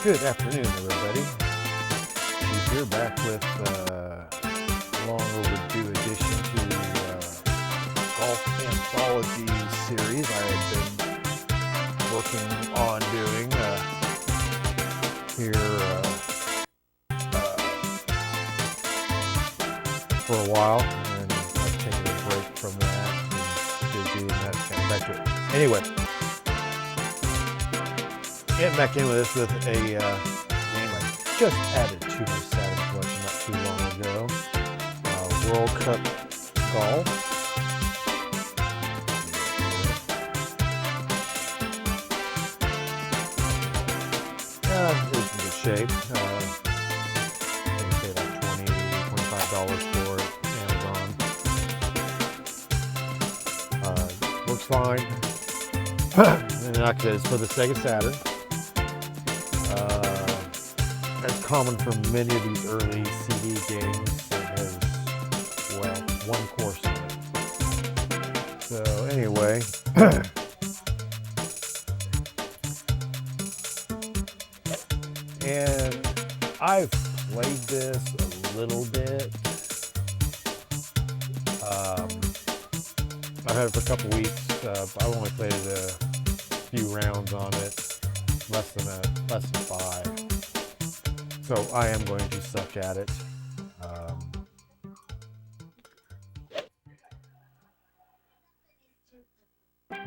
Good afternoon, everybody. She's here back with a long overdue addition to golf anthology series I had been working on doing here for a while, and I've taken a break from that and busy, and that's kind of back to it. Anyway, getting back in with this with a game I just added to my Saturn collection not too long ago. World Cup Golf. It's in good shape. I think I paid like $25 for it, Amazon. Works fine. And like I said, it's for the Sega Saturn. That's common for many of these early CD games that has, well, one course in it. So anyway, and I've played this a little bit. I've had it for a couple weeks. I've only played a few rounds on it, less than 5. So I am going to suck at it. All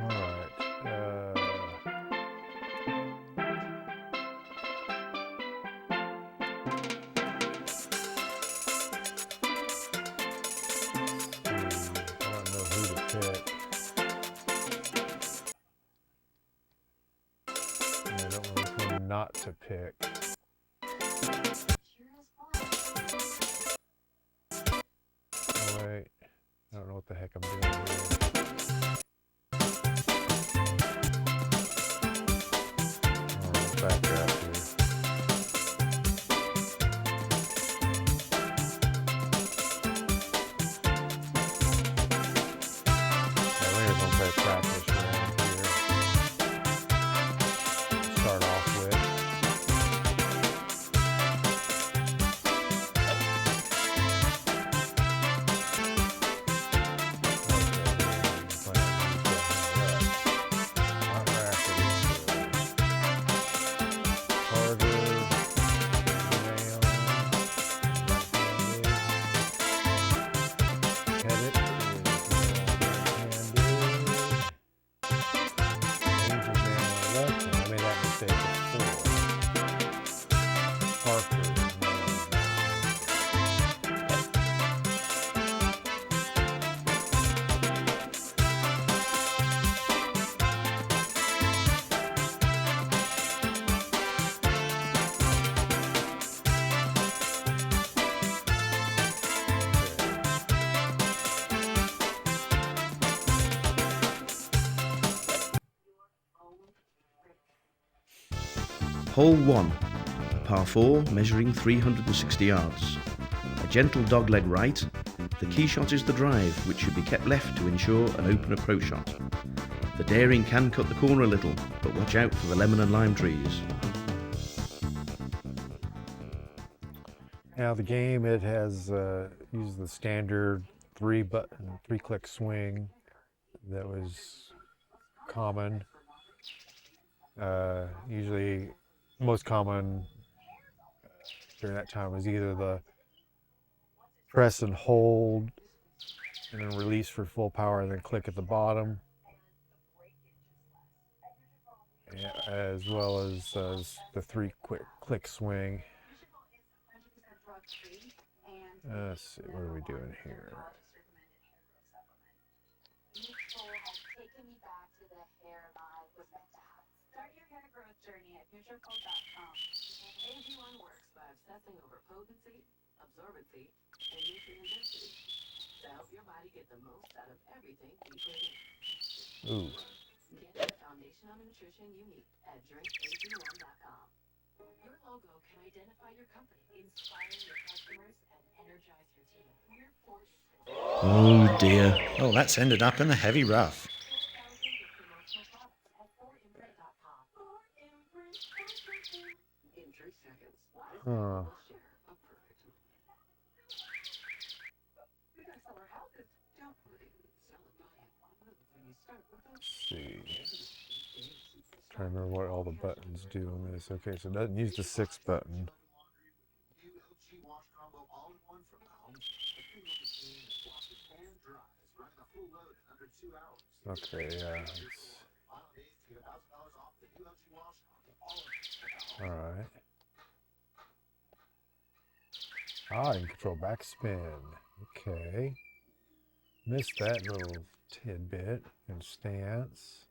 right. I don't know who to pick. I don't know which one not to pick. Wait, I don't know what the heck I'm doing here. Alright, back up here. Yeah, we're gonna play a practice round here. Start off with. Hole 1, par 4 measuring 360 yards. A gentle dogleg right, the key shot is the drive, which should be kept left to ensure an open approach shot. The daring can cut the corner a little, but watch out for the lemon and lime trees. Now the game, it has used the standard 3-click swing that was common. Usually, most common during that time was either the press and hold and then release for full power and then click at the bottom, as well as the 3-click swing. Let's see, what are we doing here? Start your hair growth journey at NutriCult.com. AG1 works by obsessing over potency, absorbency, and nutrient density to help your body get the most out of everything you put in. Ooh. Get the foundational nutrition you need at drinkag1.com. Your logo can identify your company, inspire your customers, and energize your team. We're forced. Oh dear. Oh, that's ended up in the heavy rough. Huh. Let's see. Trying to remember what all the buttons do on this. Okay, so it doesn't use the 6 button. Okay, yeah. Alright. Ah, you can control backspin. Okay. Missed that little tidbit. And stance.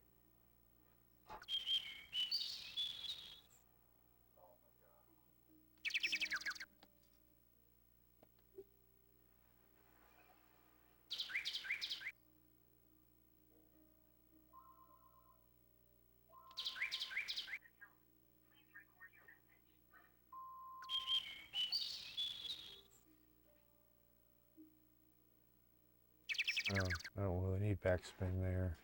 Oh, I don't really need backspin there.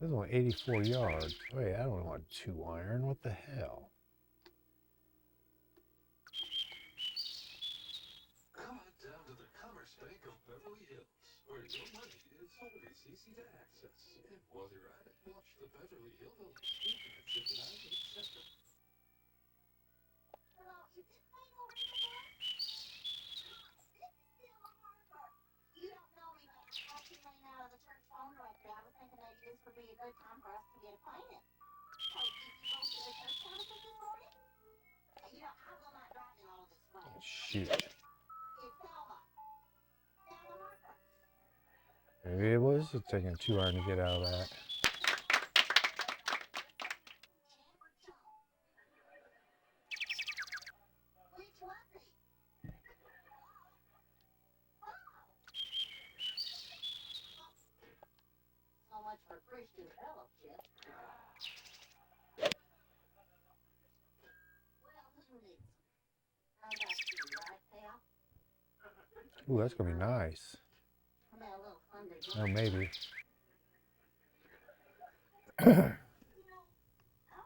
This is only 84 yards. Wait, I don't want 2 iron. What the hell? Come on down to the Commerce Bank of Beverly Hills, where your money is always easy to access. And while you're at it, watch the Beverly Hillbillies at 98 Center. You don't know me, but I keep laying out of the church phone directory. I was thinking maybe this would be a good time for us to get acquainted. Oh, did you go to the church services this morning? You know, I will not drive you all this way. Shoot. It's Selma. Selma Harper. Maybe it was taking 2 iron to get out of that. Which was he? So much for Christian fellowship. Well, who needs? How about you, right, pal? Ooh, that's gonna be nice. I mean, a little hungry. Oh, maybe. You know, I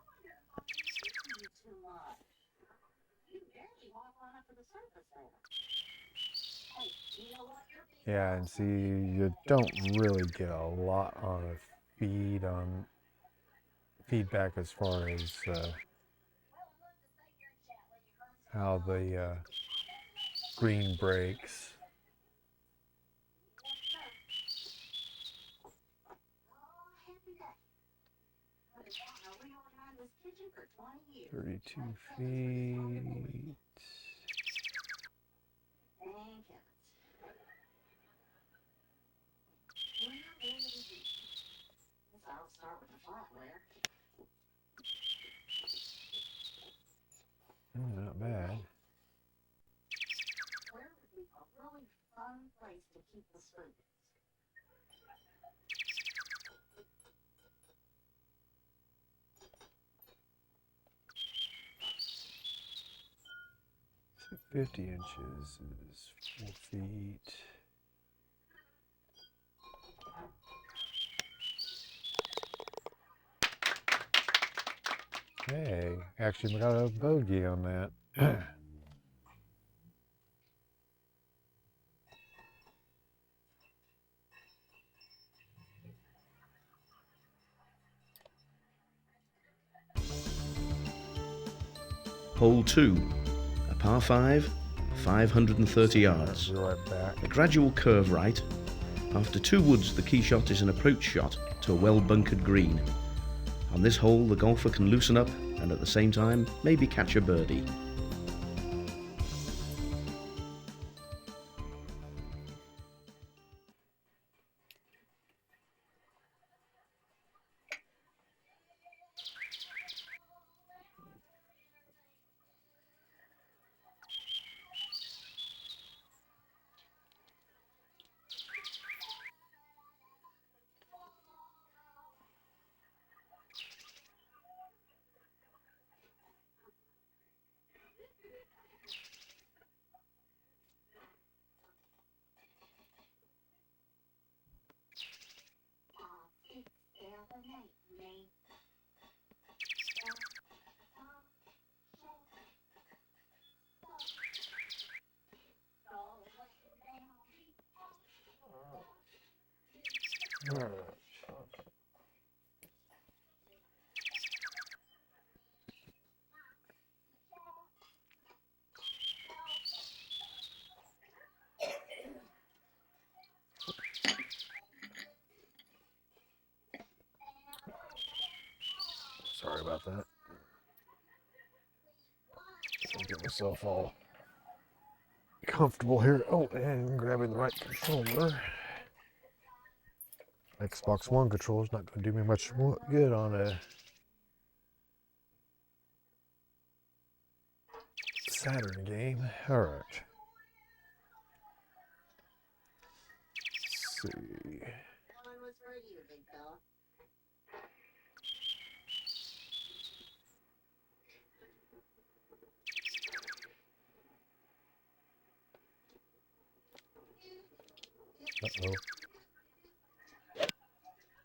wonder if I'm using you too much. You barely walk on up to the surface there. Hey, you know what? You're being Yeah, and see, you don't really get a lot on feedback as far as how the green breaks. happy day. But it's now reorganized this kitchen for 20 years. 32 feet. Thank heavens. Well, there it is. Guess I'll start with the flatware. Not bad. Where would be a really fun place to keep the spoons? So 50 inches is 4 feet. Hey, actually we got a bogey on that. Hole 2, a par 5, 530 yards. Be right back. A gradual curve right. After 2 woods, the key shot is an approach shot to a well-bunkered green. On this hole, the golfer can loosen up and at the same time, maybe catch a birdie. about that. I'll get myself all comfortable here. Oh, and grabbing the right controller. Xbox One controller's not going to do me much good on a Saturn game. All right. Let's see. That one was for you, big fella. Uh-oh.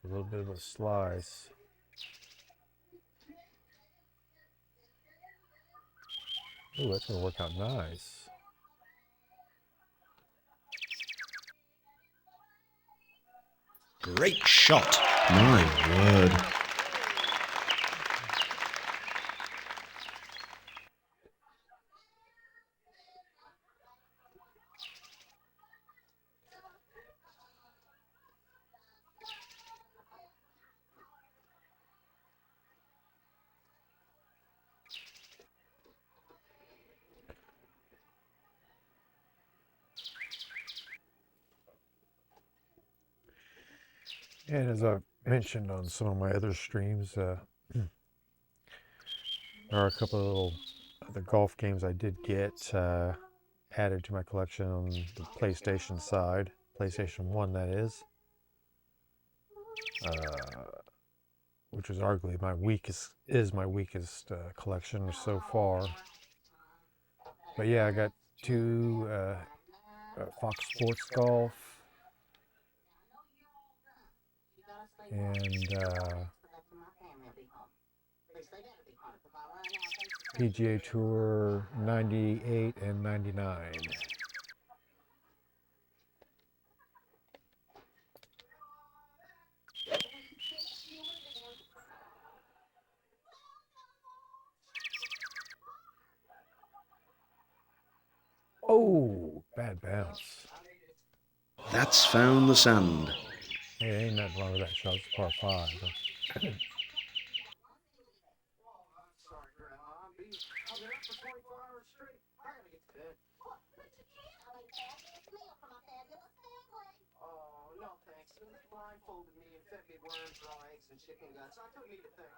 A little bit of a slice. Ooh, that's going to work out nice. Great shot. My word. And as I've mentioned on some of my other streams, there are a couple of little other golf games I did get added to my collection on the PlayStation side. PlayStation 1, that is. Which is arguably my weakest collection so far. But yeah, I got two Fox Sports Golf and PGA Tour 98 and 99. Oh, bad bounce. That's found the sand. Hey, ain't nothing wrong with that shot. It's par 5. Oh, I'm sorry, Grandma. I've been up for 24 hours straight. I gotta get to bed. Oh, no thanks. They blindfolded me and fed me worms, raw eggs, and chicken guts. I don't need a thing.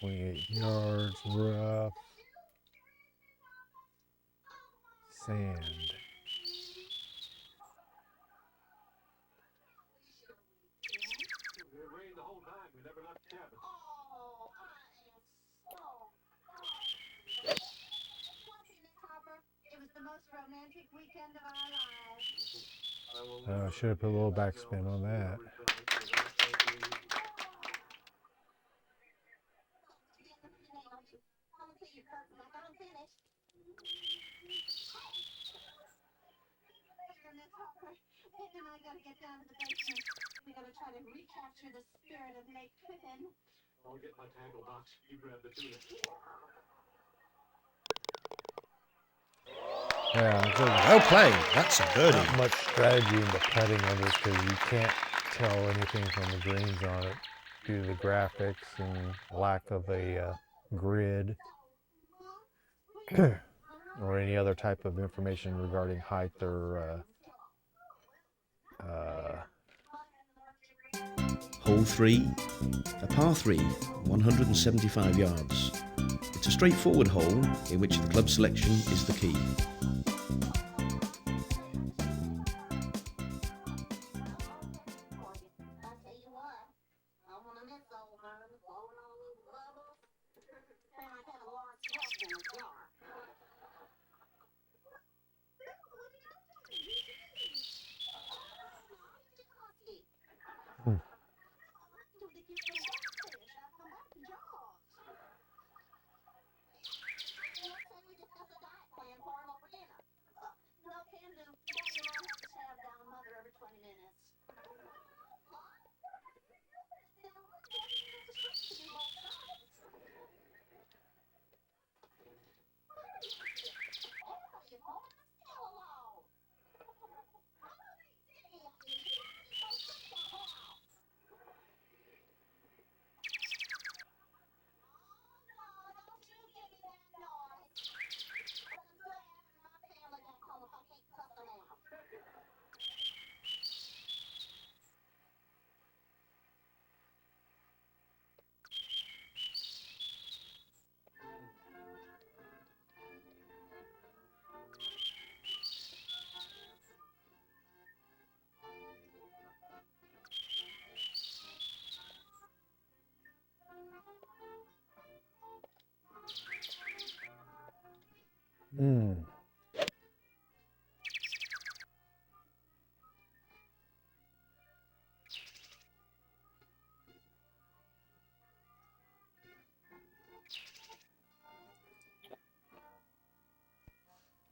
28 yards, rough. Sand. It rained the whole time. We never left the cabin. It was the most romantic weekend of our lives. I should have put a little backspin on that. Pippin and I gotta get down to the basement. We gotta try to recapture the spirit of Lake Pippin. I'll get my tackle box. You grab the tuna. Yeah, Well played. That's a birdie. not much strategy in the putting on this because you can't tell anything from the greens on it due to the graphics and lack of a grid or any other type of information regarding height or Hole 3, a par 3, 175 yards. It's a straightforward hole in which the club selection is the key. I'll tell you what, I wanna miss old Vern blowing all those bubbles. Sound like having a large sweat in a jar.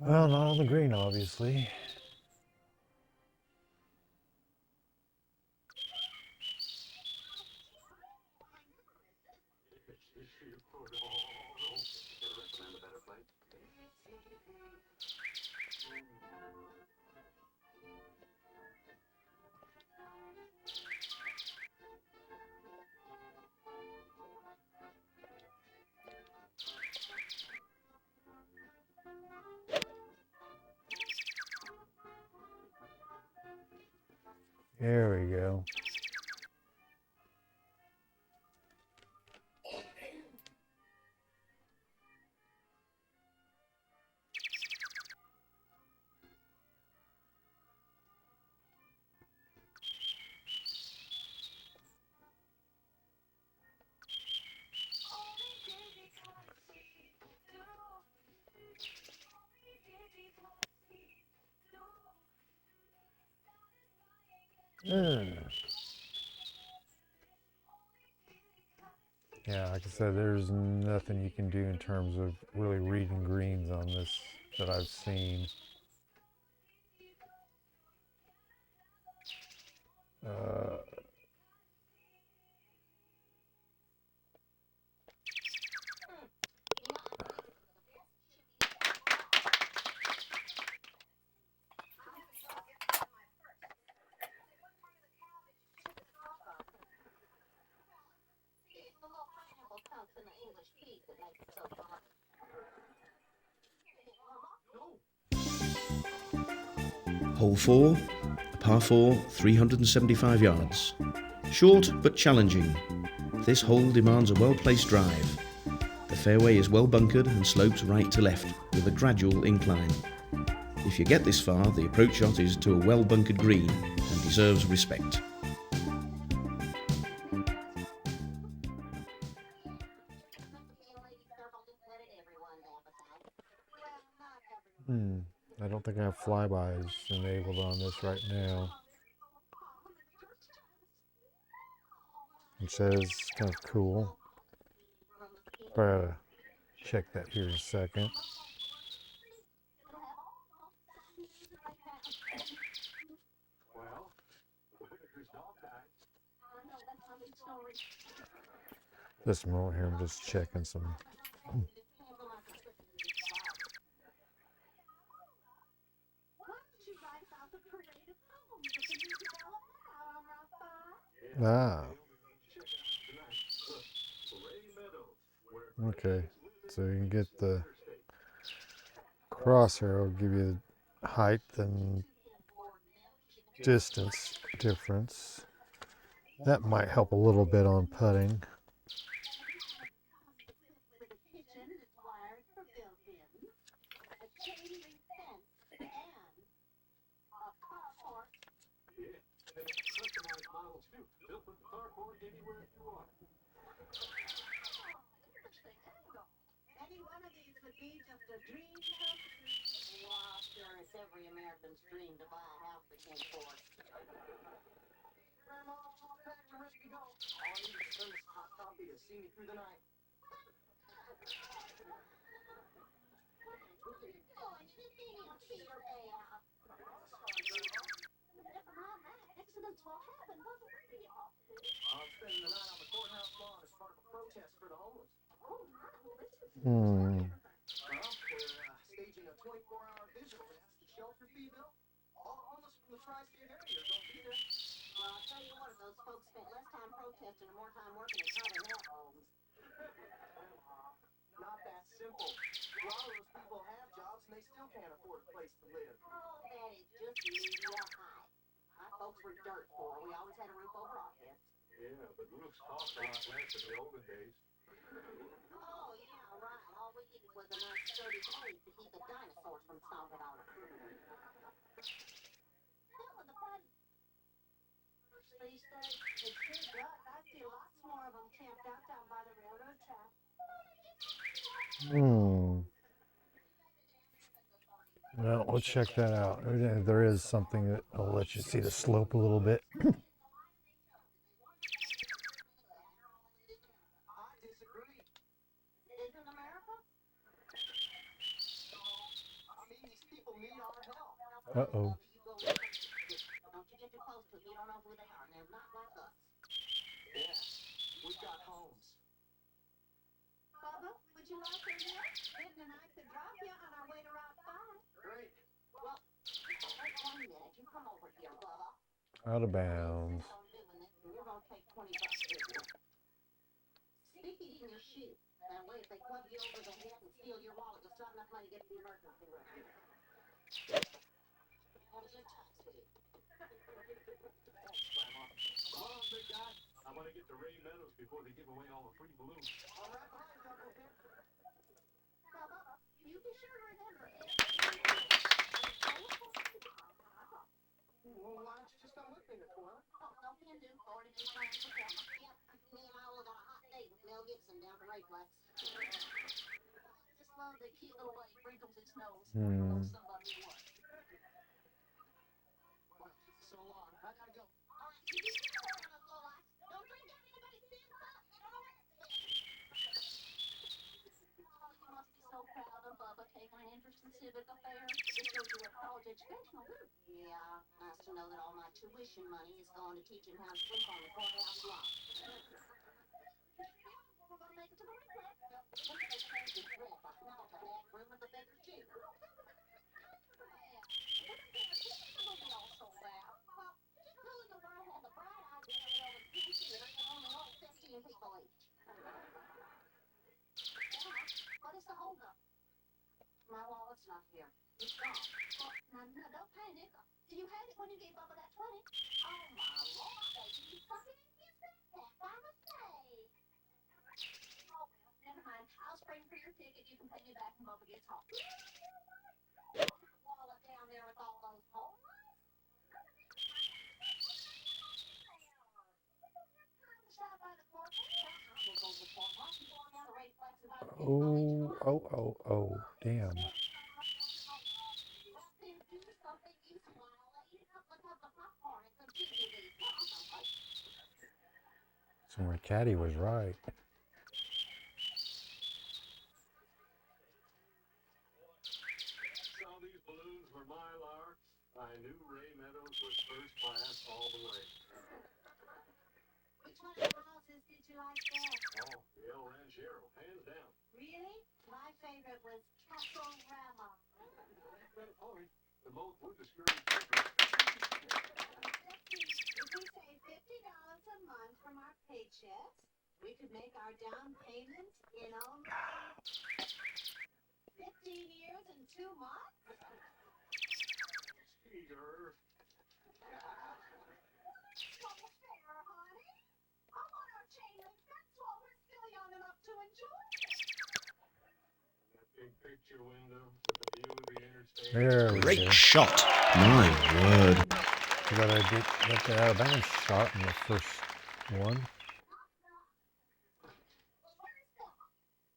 Well, not on the green, obviously. There we go. Yeah, like I said, there's nothing you can do in terms of really reading greens on this that I've seen. The little pineapple chunks in the English peas that make it so hard. Hole 4, a par 4, 375 yards. Short but challenging. This hole demands a well-placed drive. The fairway is well bunkered and slopes right to left with a gradual incline. If you get this far, the approach shot is to a well bunkered green and deserves respect. I don't think I have flybys enabled on this right now. Which is kind of cool. But I gotta check that here in a second. This moment here, I'm just checking some. Ah. Okay, so you can get the crosshair will give you height and distance difference. That might help a little bit on putting. Any one of these would be just a dream house. Wow, sure, it's every American's dream to buy a house that can afford. Grandma, pack and ready to go. All I need is some hot coffee to see me through the night. Oh, and she's eating a cheater day out. Never mind that. Accidents will happen. What's the matter, y'all? I'm spending the night on the courthouse lawn as part of a protest for the homeless. Oh, my, well, this is Hmm. Well, we're staging a 24-hour vigil to ask the shelter fee bill. All the homeless from the tri-state area are going to be there. Well, I'll tell you what, those folks spent less time protesting and more time working at how they have homes. Not that simple. A lot of those people have jobs and they still can't afford a place to live. Oh, that is just media hype. My folks were dirt poor. We always had a roof over our heads. Yeah, but roofs cost a lot less in the olden days. Oh, yeah, right. All we needed was a nice sturdy cave to keep the dinosaurs from stomping on us. Hell with the fun. These days, it sure does. I see lots more of them camped out down by the railroad track. Well, let's check that out. There is something that will let you see the slope a little bit. I disagree. Isn't America? I mean, these Uh-oh. Don't you get too close to it. You don't know who they are, and they're not like us. Yeah, we've got homes. Bubba, would you like to help? Ed and I could drop you on our way to Route 5. Great. Well, wait 1 minute. You come over here, Bubba. Out of bounds. On doing this, and you're going to take $20 with you. Stick it in your shoe. That way, if they club you over the head and steal your wallet, you'll still have enough money to get to the emergency room. What is your tax fee? Thanks, Grandma. Come on, big guy. I want to get to Ray Meadows before they give away all the free balloons. All right, behind you, Uncle Ben. Now, Bubba, you be sure to remember it. Well, why don't you just come with me, Nicole? Oh, no can do. Already made plans for Thelma. Yep, me and I will go on a hot date with Mel Gibson down to Rayplex. I just love the cute little way he wrinkles his nose. Hmm. Somebody wants. Well, so long. I gotta go. All right, you be careful on those low lights. Don't drink down anybody's thin cup. You know where it's at. Oh, you must be so proud of Bubba taking an interest in civic affairs. It shows you a college educational group. Yeah, nice to know that all my tuition money is going to teach him how to sleep on the courthouse lawn. We're going to make it to the Rayplex. Yep, we're going to change the red by now to that room in the bigger chair. What is the holdup? My wallet's not here. It's gone. Well, now, don't panic. You had it when you gave Bubba that 20. Oh, my Lord, baby, you stuck it in his backpack by mistake. Oh, well, never mind. I'll spring for your ticket. You can pay me back when Bubba gets home. Wallet down there with all those holes. Stop by the courthouse. We'll go to the courthouse and go down to Rayplex and buy the Oh, damn. So my caddy was right. So these balloons were Mylar. I knew Ray Meadows was first class all the way. Which one of the houses did you like best? Oh, the El Ranchero, hands down. Really? My favorite was Castle Rama. The both would discourage children. Let's see. If we save $50 a month from our paychecks, we could make our down payment in only 15 years and 2 months. Skeeter. So fair, honey. I want our chain link fence while we're still young enough to enjoy it. That big picture window with the view of the interstate. There we Great go. shot. My word. You gotta get the out of bounds shot in the first one. Where is Thelma?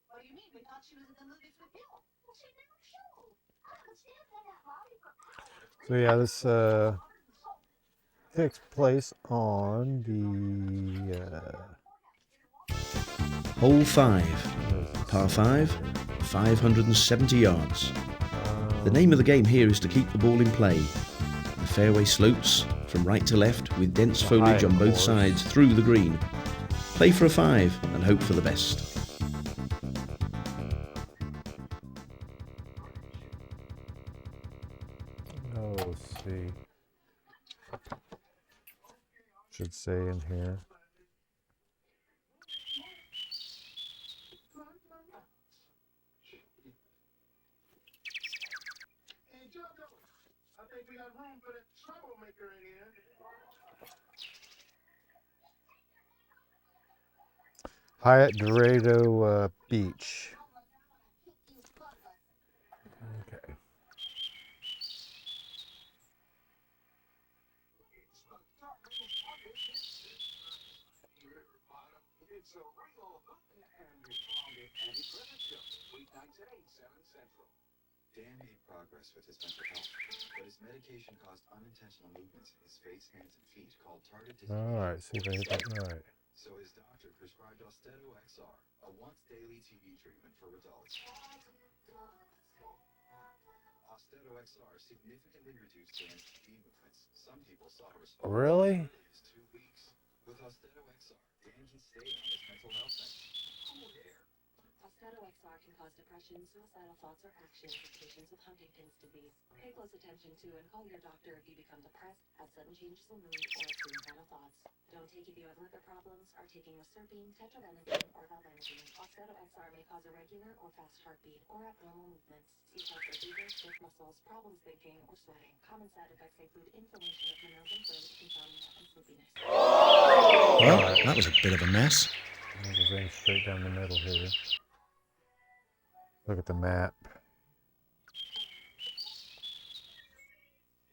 What do you mean? We thought she was in the movies with you. Well, she never showed. I haven't seen her in that lobby for hours. So yeah, this takes place on the Hole 5. Par 5, 570 yards. The name of the game here is to keep the ball in play. The fairway slopes from right to left with dense foliage on both sides through the green. Play for a 5 and hope for the best. oh, let's see. Should say in here. Hey, Jojo, I think we got room for that troublemaker in here. Hyatt Dorado Beach. Okay. It's a real hook, and we called it Andy Griffith Show. Weeknights at 8, 7 Central. Dan made progress with his mental health, but his medication caused unintentional movements in his face, hands, and feet called target All right. See if I hit that right. So his doctor prescribed Austedo XR, a once-daily TB treatment for adults. Austedo XR significantly reduced Dan's TV movements. Some people saw a response Really? in as 2 weeks. With Austedo XR, Dan can stay on his mental health meds. Cool air. Austedo XR can cause depression, suicidal thoughts, or actions in patients with Huntington's disease. Pay close attention to and call your doctor if you become depressed, have sudden changes in mood, or suicidal thoughts. Don't take if you have liver problems, are taking a serpine, tetrabenazine, or valbenazine. Austedo XR may cause irregular or fast heartbeat or abnormal movements. Seek help for fever, stiff muscles, problems thinking, or sweating. Common side effects include inflammation of the nose and throat, insomnia, and sleepiness. Well, that was a bit of a mess. There's a vein straight down the middle here. Look at the map.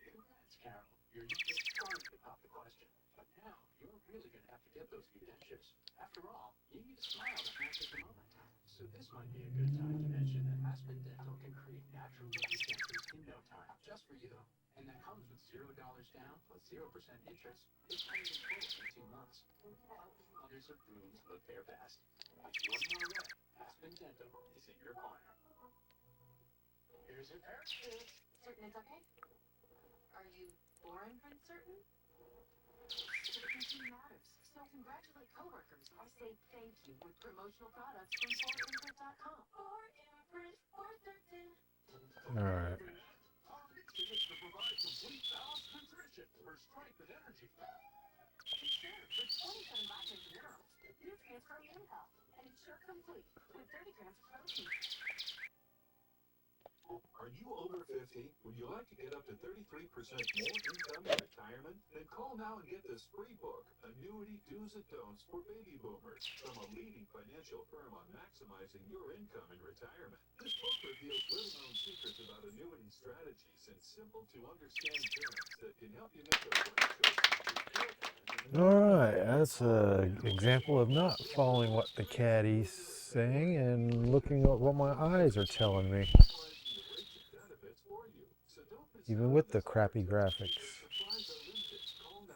Congrats, Carol. Your youngest started to pop the question. But now, you're really going to have to get those good dentures. After all, you need a smile that matches the moment. So this might be a good time to mention that Aspen Dental can create natural looking dentures in no time, just for you. And that comes with $0 down plus 0% interest. It's paid in full in 2 months. Helping mothers of grooms look their best. If you want more away, Aspen Dental is in your corner. Here's your parrot. Certain it's okay? Are you boring, Prince Certain? Certainty matters. So congratulate coworkers or say thank you with promotional products from 4imprint.com. 4imprint, 4certain. All right. Our mission is to provide complete balanced nutrition for strength and energy. It's sure with 27 vitamins and minerals, nutrients for immune health, and it's sure complete with 30 grams of protein. Are you over 50? Would you like to get up to 33% more income in retirement? Then call now and get this free book, Annuity Do's and Don'ts for Baby Boomers, from a leading financial firm on maximizing your income in retirement. This book reveals little-known secrets about annuity strategies and simple-to-understand terms that can help you make the right choices. All right. That's an example of not following what the caddie's saying and looking at what my eyes are telling me. Even with the crappy graphics.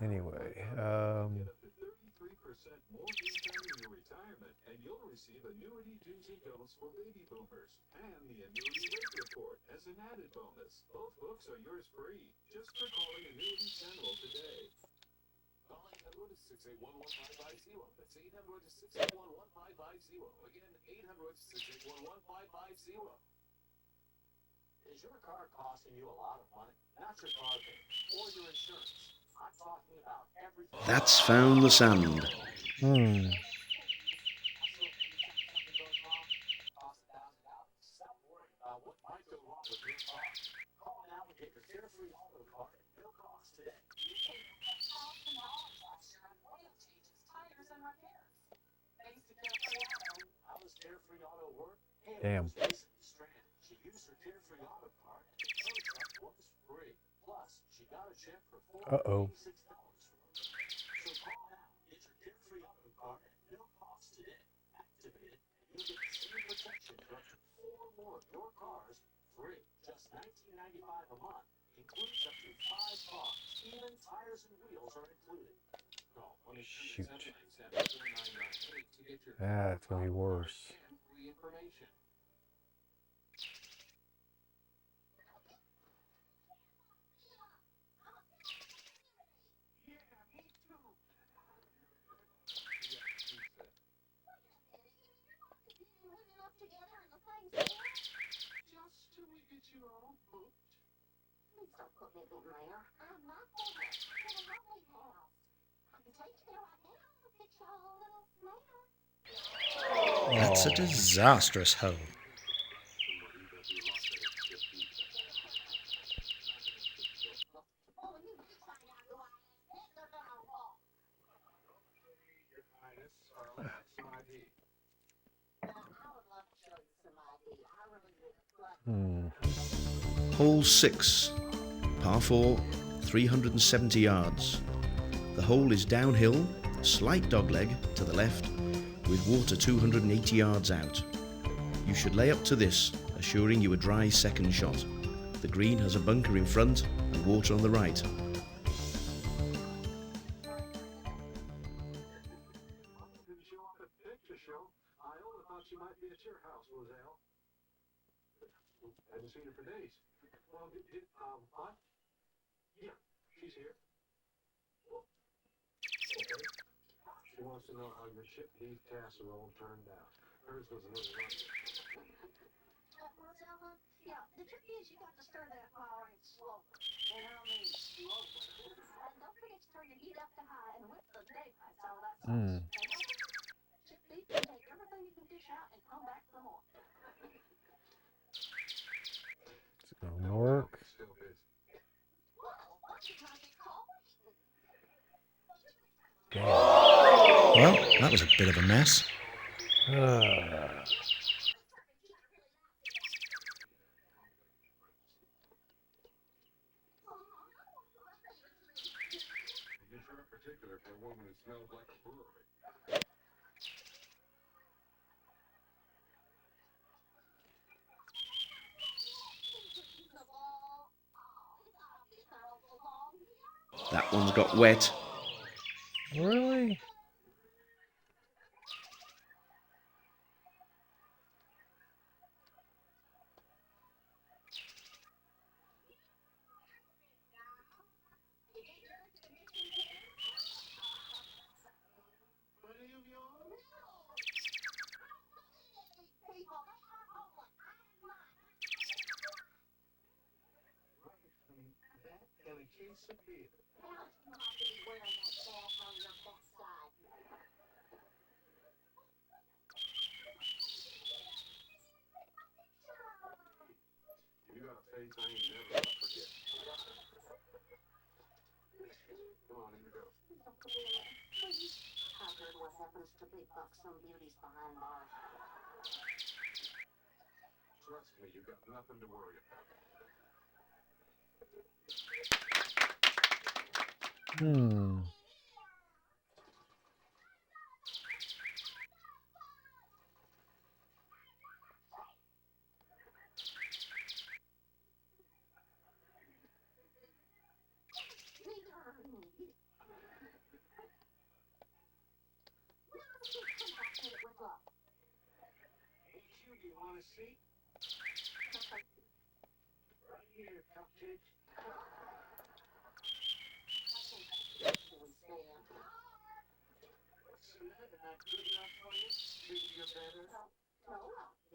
Anyway, And you'll receive Annuity Do's and Don'ts for Baby Boomers and the Annuity Rate Report as an added bonus. Both books are yours free, just for calling Annuity General today. Call 800-681-1550. That's 800-681-1550. Again, 800-681-1550. Is your car costing you a lot of money? Not your car payment or your insurance. I'm talking about everything. That's found the sand. Stop worrying about what might go wrong with your car. Call now and get your Carefree Auto card at no cost today. You can get $1,000 off your oil changes, tires, and repairs. Thanks to Carefree Auto. How does Carefree Auto work? Damn. Strand. She used her Carefree Auto card and the tow truck was free. Plus, she got a check for Uh-oh. $486 from her. So call now. Get your Carefree Auto card at no cost today. Activate it and you'll get the same protection for up to 4 more of your cars free. Just $19.95 a month. Includes up to 5 cars. Even tires and wheels are included. Call Shoot. 1-800-797-4998 to get your That's gonna be worse. and free information. Just till we get you all booked. Please don't put me in there. I'm not homeless. I live in a lovely house. I can take you there right now and fix you all a little smoother. That's a disastrous hole. Oh, you can find out who I am. Look at our wall. Your Highness, some ID. I would love to show you some ID. I really would. But Hole 6, par 4, 370 yards. The hole is downhill, slight dogleg to the left, with water 280 yards out. You should lay up to this, assuring you a dry second shot. The green has a bunker in front and water on the right. Didn't show up at the picture show. I only thought she might be at your house, Roselle. Hadn't seen her for days. Well, She's here. Okay. She wants to know how your chipped beef casserole turned out. Hers was a little runny. Rosella, yeah, the trick is you got to stir that flour in slowly. And I mean slowly. And don't forget to turn your heat up to high and whip the daylights out of that sauce. Mm. Chipped beef can take everything you can dish out and come back for more. It's gonna work. Still busy. Well, why you trying to get cold? Damn. Well, that was a bit of a mess. You're sure in particular for a woman who smells like a brewery. That one's got wet. Really? That and a case of beer. Now you have to be wearing that badge on your backside. You got a face I ain't never gonna forget. Come on, in you go. I've heard what happens to big buxom beauties behind bars. Trust me, you got nothing to worry about. Hmm. Hey, Q, do you want a seat? Right here, cupcake. What's the matter? Not good enough for you? Think you're better? No,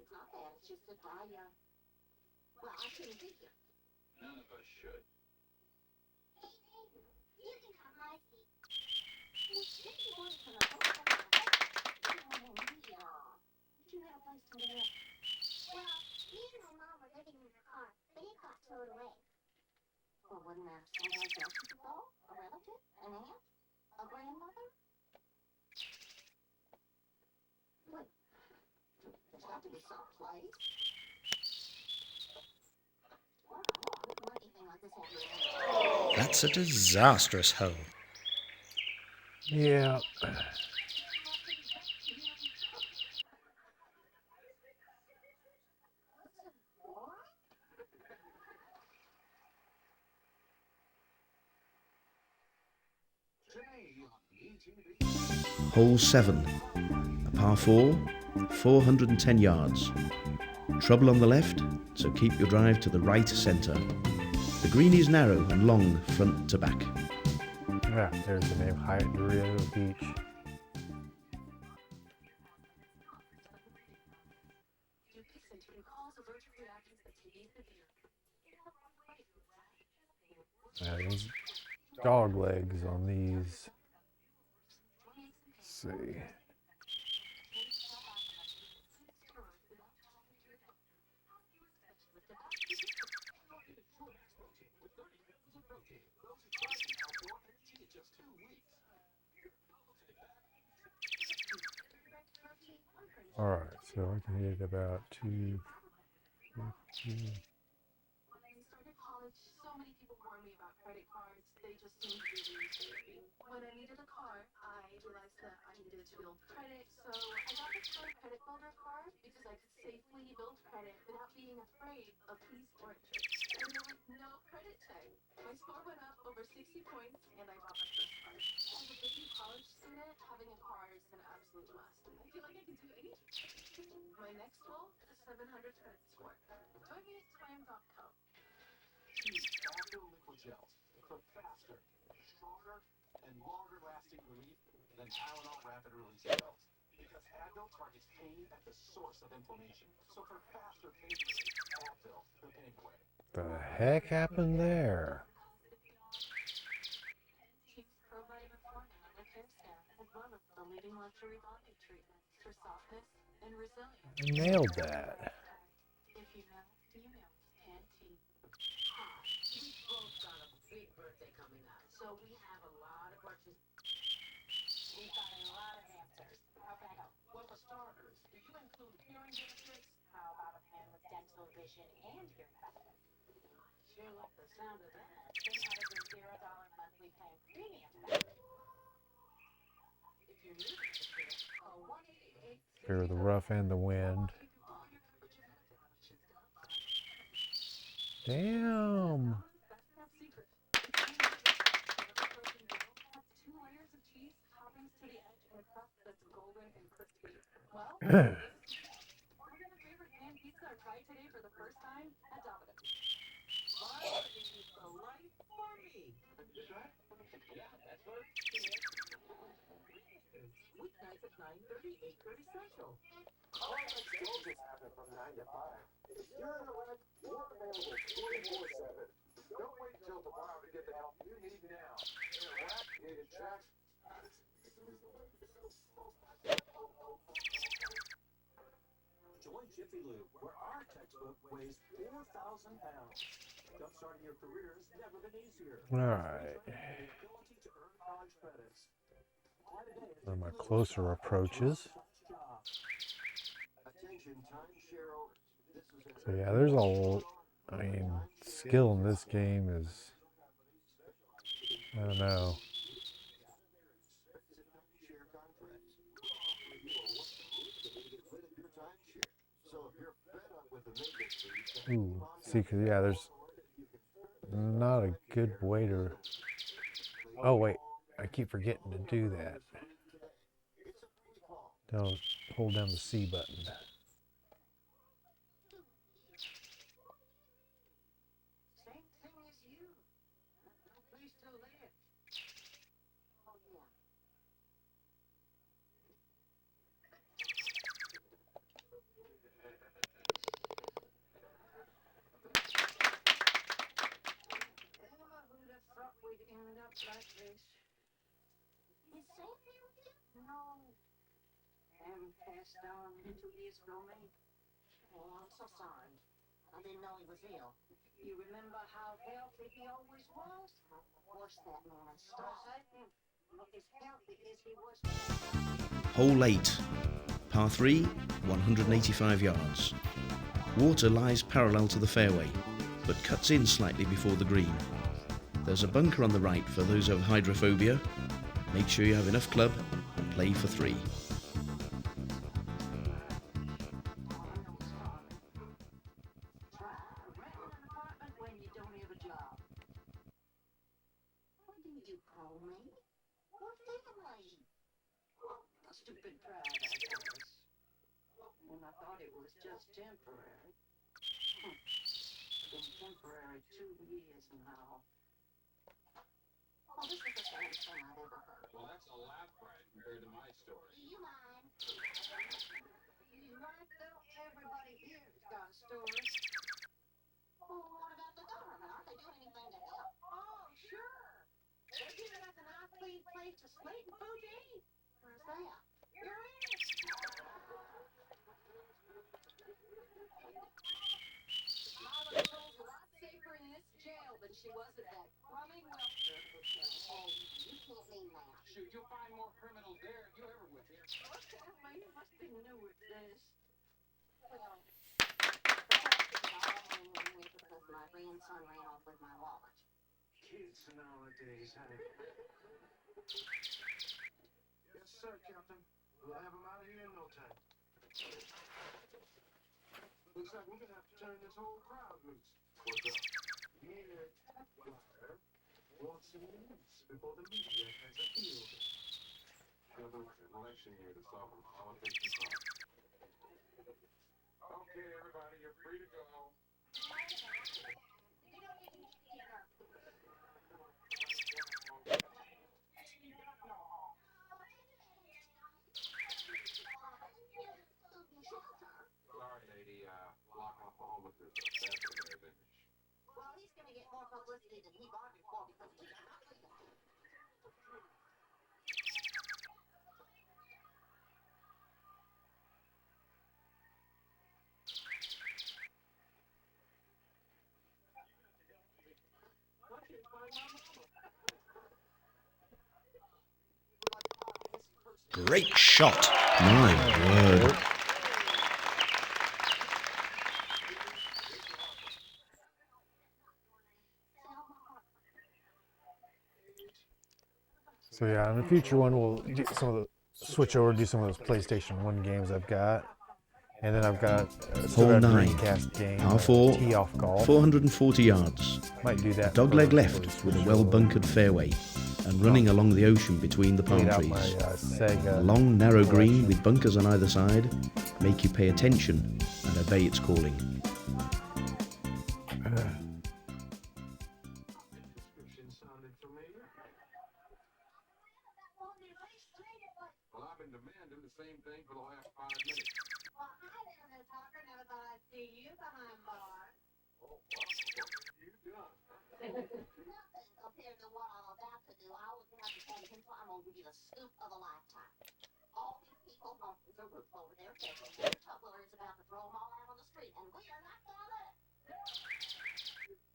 it's not bad. It's just that well, I shouldn't be here. None of us should. You can have my seat. If you want to know, did you have a place to live? Well, me and my mom were living in her car, but it got towed away. Well, wouldn't there someplace else you could go? A relative? An aunt? A grandmother? Wait, there's got to be someplace. Well, I wouldn't want anything like this happening. That's a disastrous hole. Yeah. Today on ETV. Hole 7. A par 4, 410 yards. Trouble on the left, so keep your drive to the right centre. The green is narrow and long front to back. Yeah, there's the name, Hyatt Dorado Beach. Do picks and to calls allergic reactions that can be severe. Yeah, there's dog legs on these. Let's see. Alright, so I can hit about 250. When I started college, so many people warned me about credit cards. They just seemed really scary. When I needed a car, I realized that I needed to build credit, so I got the Star Credit Builder card because I could safely build credit without being afraid of fees or interest. And there was no credit check. My score went up over 60 points, and I bought my first car. As a busy college student, having a car is an absolute must. I feel like I can do anything. My next goal is a 700 credit score. Join me at time.com. Choose audio liquid gels for faster, than Tylenol rapid release pills. Because Advil targets pain at the source of inflammation. So for faster pain relief, Advil, the pain away. The heck happened there? Teams provide formula with hair scan, as well as the leading luxury bonding treatment for softness and resilience. I nailed that. If you know, you know. Pantene. Hi, we both got a big birthday coming up, so we have a lot of questions. We've got a lot of answers. How can I help? Well, for starters, do you include hearing benefits? How about a plan with dental, vision, and hearing benefits? Sure like the sound of that. Then how does a $0 monthly plan premium benefit? If you're new to the trip, A 188 Fear the rough and the wind. Damn. That's top secret. Has 2 layers of cheese, toppings to the edge, and a crust that's golden and crispy. Well, order your favorite pan pizza or try it today for the first time at Domino's. It's the life for me. Yeah, that's what Weeknights at 9:30, 8:30 Central. all that still just happened from 9 to 5. If you're in a wreck, we're available 24/7. Don't wait till tomorrow to get the help you need now. In a wreck, needed checks. Join Jiffy Lube, where our textbook weighs 4,000 pounds. Jumpstarting your career has never been easier. All right. The ability to earn college credits. Apply today at One of my Jiffy Lube. closer approaches. Attention, timeshare owners. This is an So yeah, there's I mean, skill in this game is, I don't know. timeshare contracts. You are what to get rid of your timeshare. So if you're fed up with the maintenance fees, then Ooh, see, cause yeah, there's not a good way to. Oh wait, I keep forgetting to do that. it's a free call. Don't hold down the C button. Same thing as you. No place to live. Oh, yeah. Who'd have thought we'd end up like this? Is Sam here with you? No. Haven't passed on into his domain. Oh, I'm so sorry. I didn't know he was ill. You remember how healthy he always was? Of course, that man started. Certain. Look as healthy as he was. Hole 8, par 3, 185 yards. Water lies parallel to the fairway, but cuts in slightly before the green. There's a bunker on the right for those who have hydrophobia. Make sure you have enough club and play for 3. Rent an apartment when you don't have a job. What did you call me? What family? A stupid pride, I guess. And I thought it was just temporary. Been temporary 2 years now. Oh, this is the saddest thing I've ever heard. Well, that's a laugh ride compared to my story. Do you mind? He's right though. Everybody here's got a story. Oh, what about the government? Aren't they doing anything to help? Oh, sure. They're giving us an ice-clean place to sleep and food to eat. Where's that? You're in. Mama Joe's a lot safer in this jail than she was at that crummy welfare hotel. Oh, you can't mean that. Shoot, you'll find more criminals there than you ever would here. Okay, well, you must be new at this. Well, the plastic all in here because my grandson ran off with my wallet. Kids nowadays, honey. Yes, sir, Captain. We'll have them out of here in no time. Looks like we're gonna have to turn this whole crowd loose. What's up? Here, Tapwire wants some news before the media has a field day. Election year to solve politics and crime. Okay, everybody, you're free to go. Great shot. My word. So yeah, in the future one, we'll do some of the switch over, do some of those PlayStation 1 games I've got. And then I've got still Hole got a 9. Dreamcast game, Par 4, tee off golf. 440 yards. Might do that. Dogleg for left with a switch well-bunkered fairway and running along the ocean between the palm Clean out trees. my Sega A long, narrow green collection. with bunkers on either side make you pay attention and obey its calling. Description sounded familiar. Well, I've been demanding the same thing for the last 5 minutes. Well, hi there, Miss Tucker. Never thought I'd see you behind bars. Oh, wow. What have you done? Nothing compared to what I'm about to do. I was about to tell you, here's what I'm going to give you the scoop of a lifetime. All these people want the roof over their heads, and their tumbler is about to throw them all out on the street, and we are not going to let it.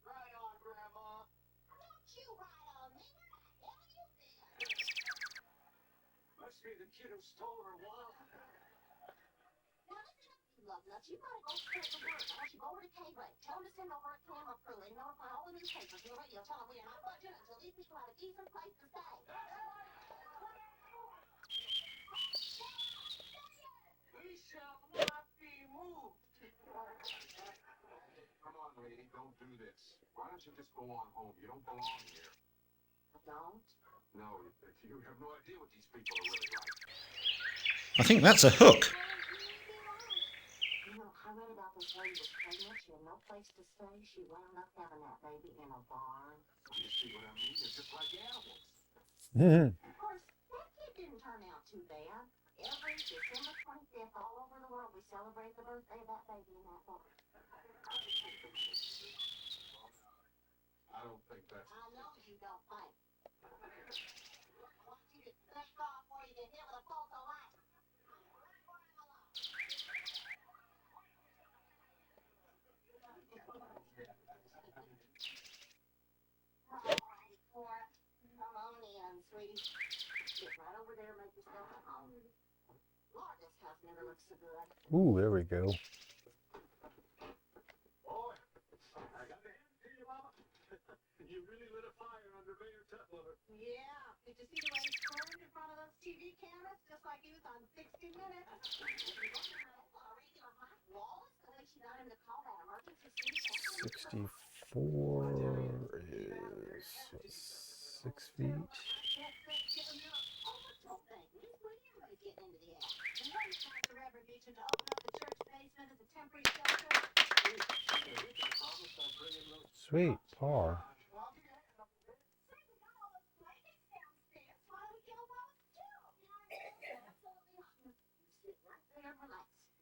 Right on, Grandma. Don't you ride on me. Where the hell you been? Must be the kid who stole her wallet. Now listen up, you love nuts. You gotta go spread the word. I want you to go over to K-Ray. Tell them to send over a camera crew and notify all the newspapers and the radio. Tell them we are not budging until these people have a decent place to stay. We shall not be moved. Come on, lady, don't do this. Why don't you just go on home? You don't belong here. I don't. No, you have no idea what these people are really like. I think that's a hook. You know, I read about this lady was pregnant. She had no place to stay. She wound up having that baby in a barn. You see what I mean? They're just like animals. Of course, that kid didn't turn out too bad. Every December 25th, all over the world, we celebrate the birthday of that baby in that barn. I don't think that's... I know you don't think. I want you to back off before you get hit with a pulso light. Alrighty, Cora. Come on in, sweetie. Get right over there and make yourself at home. Lord, this house never looks so good. Ooh, there we go. Boy, I got to hand it to you, Mama. You really lit a fire under Mayor Tutler. Yeah, did you see the way he squirmed in front of those TV cameras, just like he was on 60 Minutes? Wallace, the way she got him to call that emergency scene. 64 is 6 feet. Don't thank me, sweetie. Everybody's getting into the act. And then it's time for Reverend Beecham to open up the church basement as a temporary shelter. Sweet, par.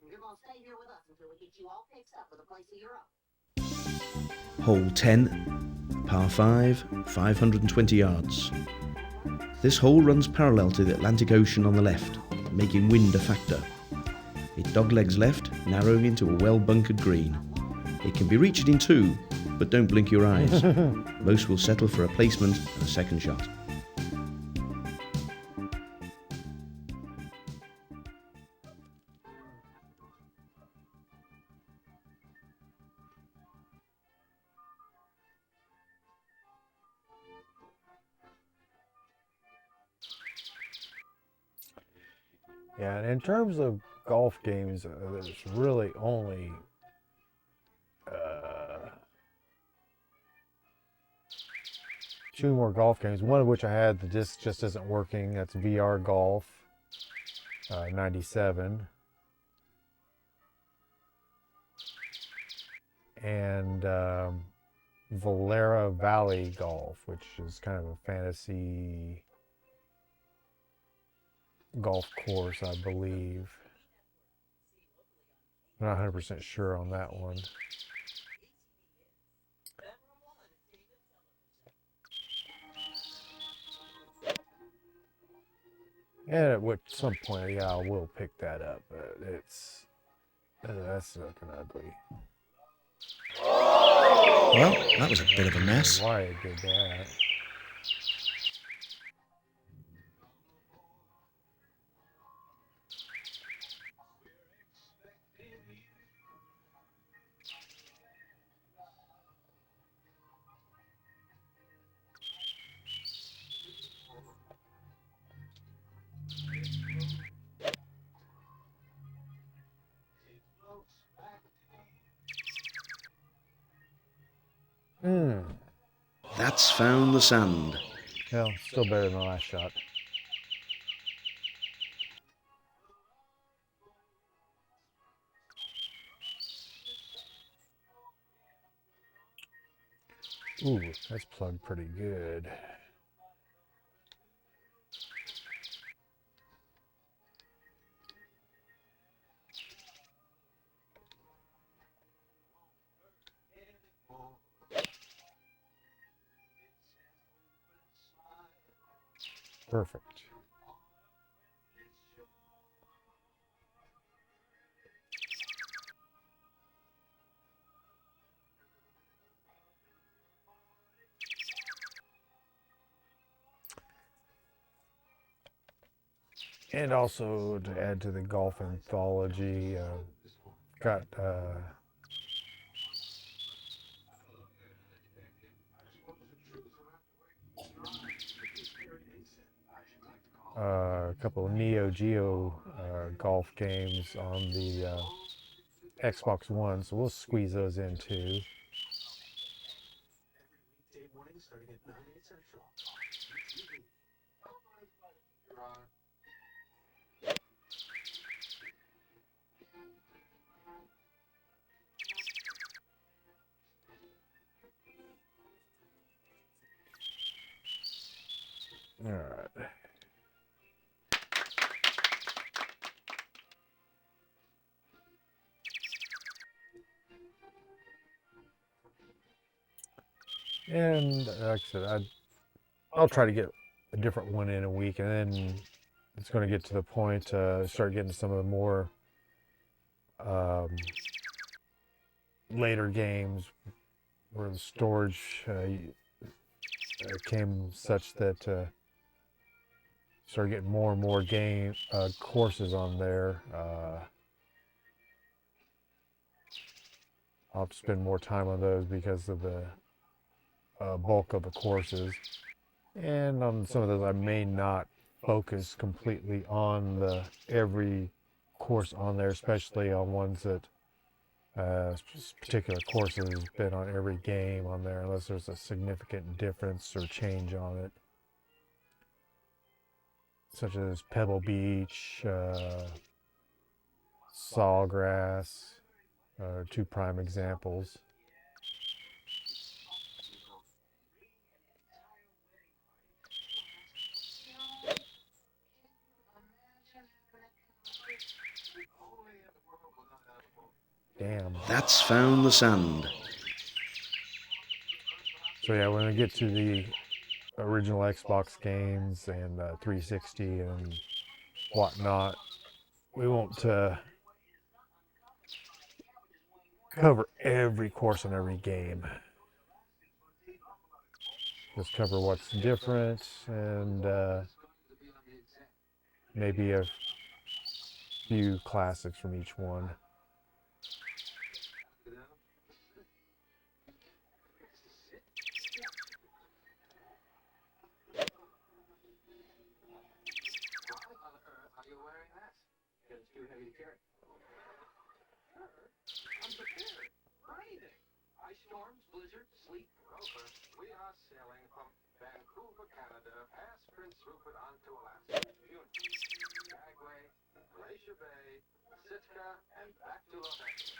You're going to stay here with us until we get you all fixed up with a place of your own. Hole 10, par 5, 520 yards. This hole runs parallel to the Atlantic Ocean on the left, making wind a factor. It doglegs left, narrowing into a well-bunkered green. It can be reached in 2, but don't blink your eyes. Most will settle for a placement and a second shot. Yeah, and in terms of golf games, there's really only two more golf games. One of which I had, the disc just isn't working. That's VR Golf 97. And Valera Valley Golf, which is kind of a fantasy golf course, I believe. I'm not 100% sure on that one. And at some point, yeah, I will pick that up, but that's looking ugly. Well, that was a bit of a mess. Why it did that? That's found the sand. Well, still better than the last shot. Ooh, that's plugged pretty good. Perfect. And also to add to the golf anthology, got a couple of Neo Geo golf games on the Xbox One, so we'll squeeze those in too. Every weekday morning starting at 9 Central. All right. And like I said, I'll try to get a different one in a week, and then it's going to get to the point start getting some of the more later games where the storage came such that start getting more and more game courses on there. I'll have to spend more time on those because of the bulk of the courses, and on some of those I may not focus completely on every course on there, especially on ones that particular courses has been on every game on there, unless there's a significant difference or change on it, such as Pebble Beach, Sawgrass, two prime examples. Damn. That's found the sand. So yeah, when we get to the original Xbox games and 360 and whatnot, we won't cover every course on every game. Just cover what's different and maybe a few classics from each one. Too heavy to carry. Sure, I'm prepared for anything. Ice storms, blizzards, sleet, rover. We are sailing from Vancouver, Canada, past Prince Rupert onto Alaska, Skagway, Glacier Bay, Sitka, and back to Los Angeles.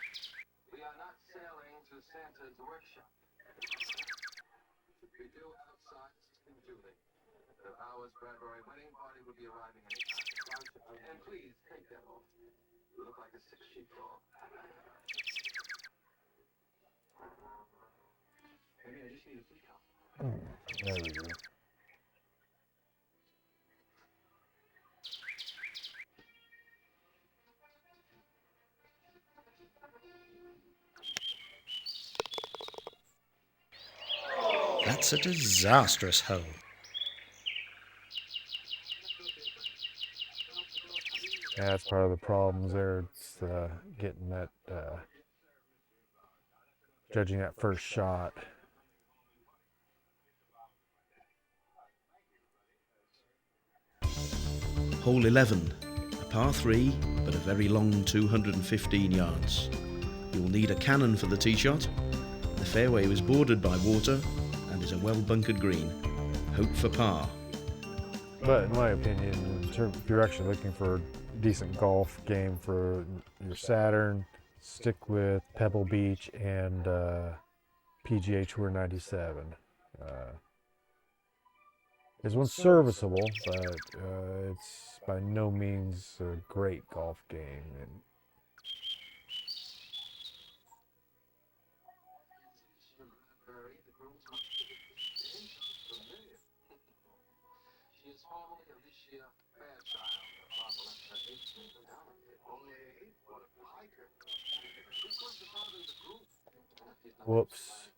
We are not sailing to Santa's workshop. We do outside in Julie. The Howard's Bradbury wedding party will be arriving anytime. And please take them off. You look like a sick sheepdog. Maybe I just need a flea cup. There we go. That's a disastrous hole. Yeah, that's part of the problems there. It's getting that, judging that first shot. Hole 11, a par 3, but a very long 215 yards. You'll need a cannon for the tee shot. The fairway was bordered by water and is is a well-bunkered green. Hope for par. But in my opinion, if you're actually looking for a decent golf game for your Saturn, stick with Pebble Beach and PGA Tour 97. This one's serviceable, but it's by no means a great golf game. And She is formerly Alicia Fairchild, father left her 18 talent. Only 8, what a piker. This was the father of the group. whoops,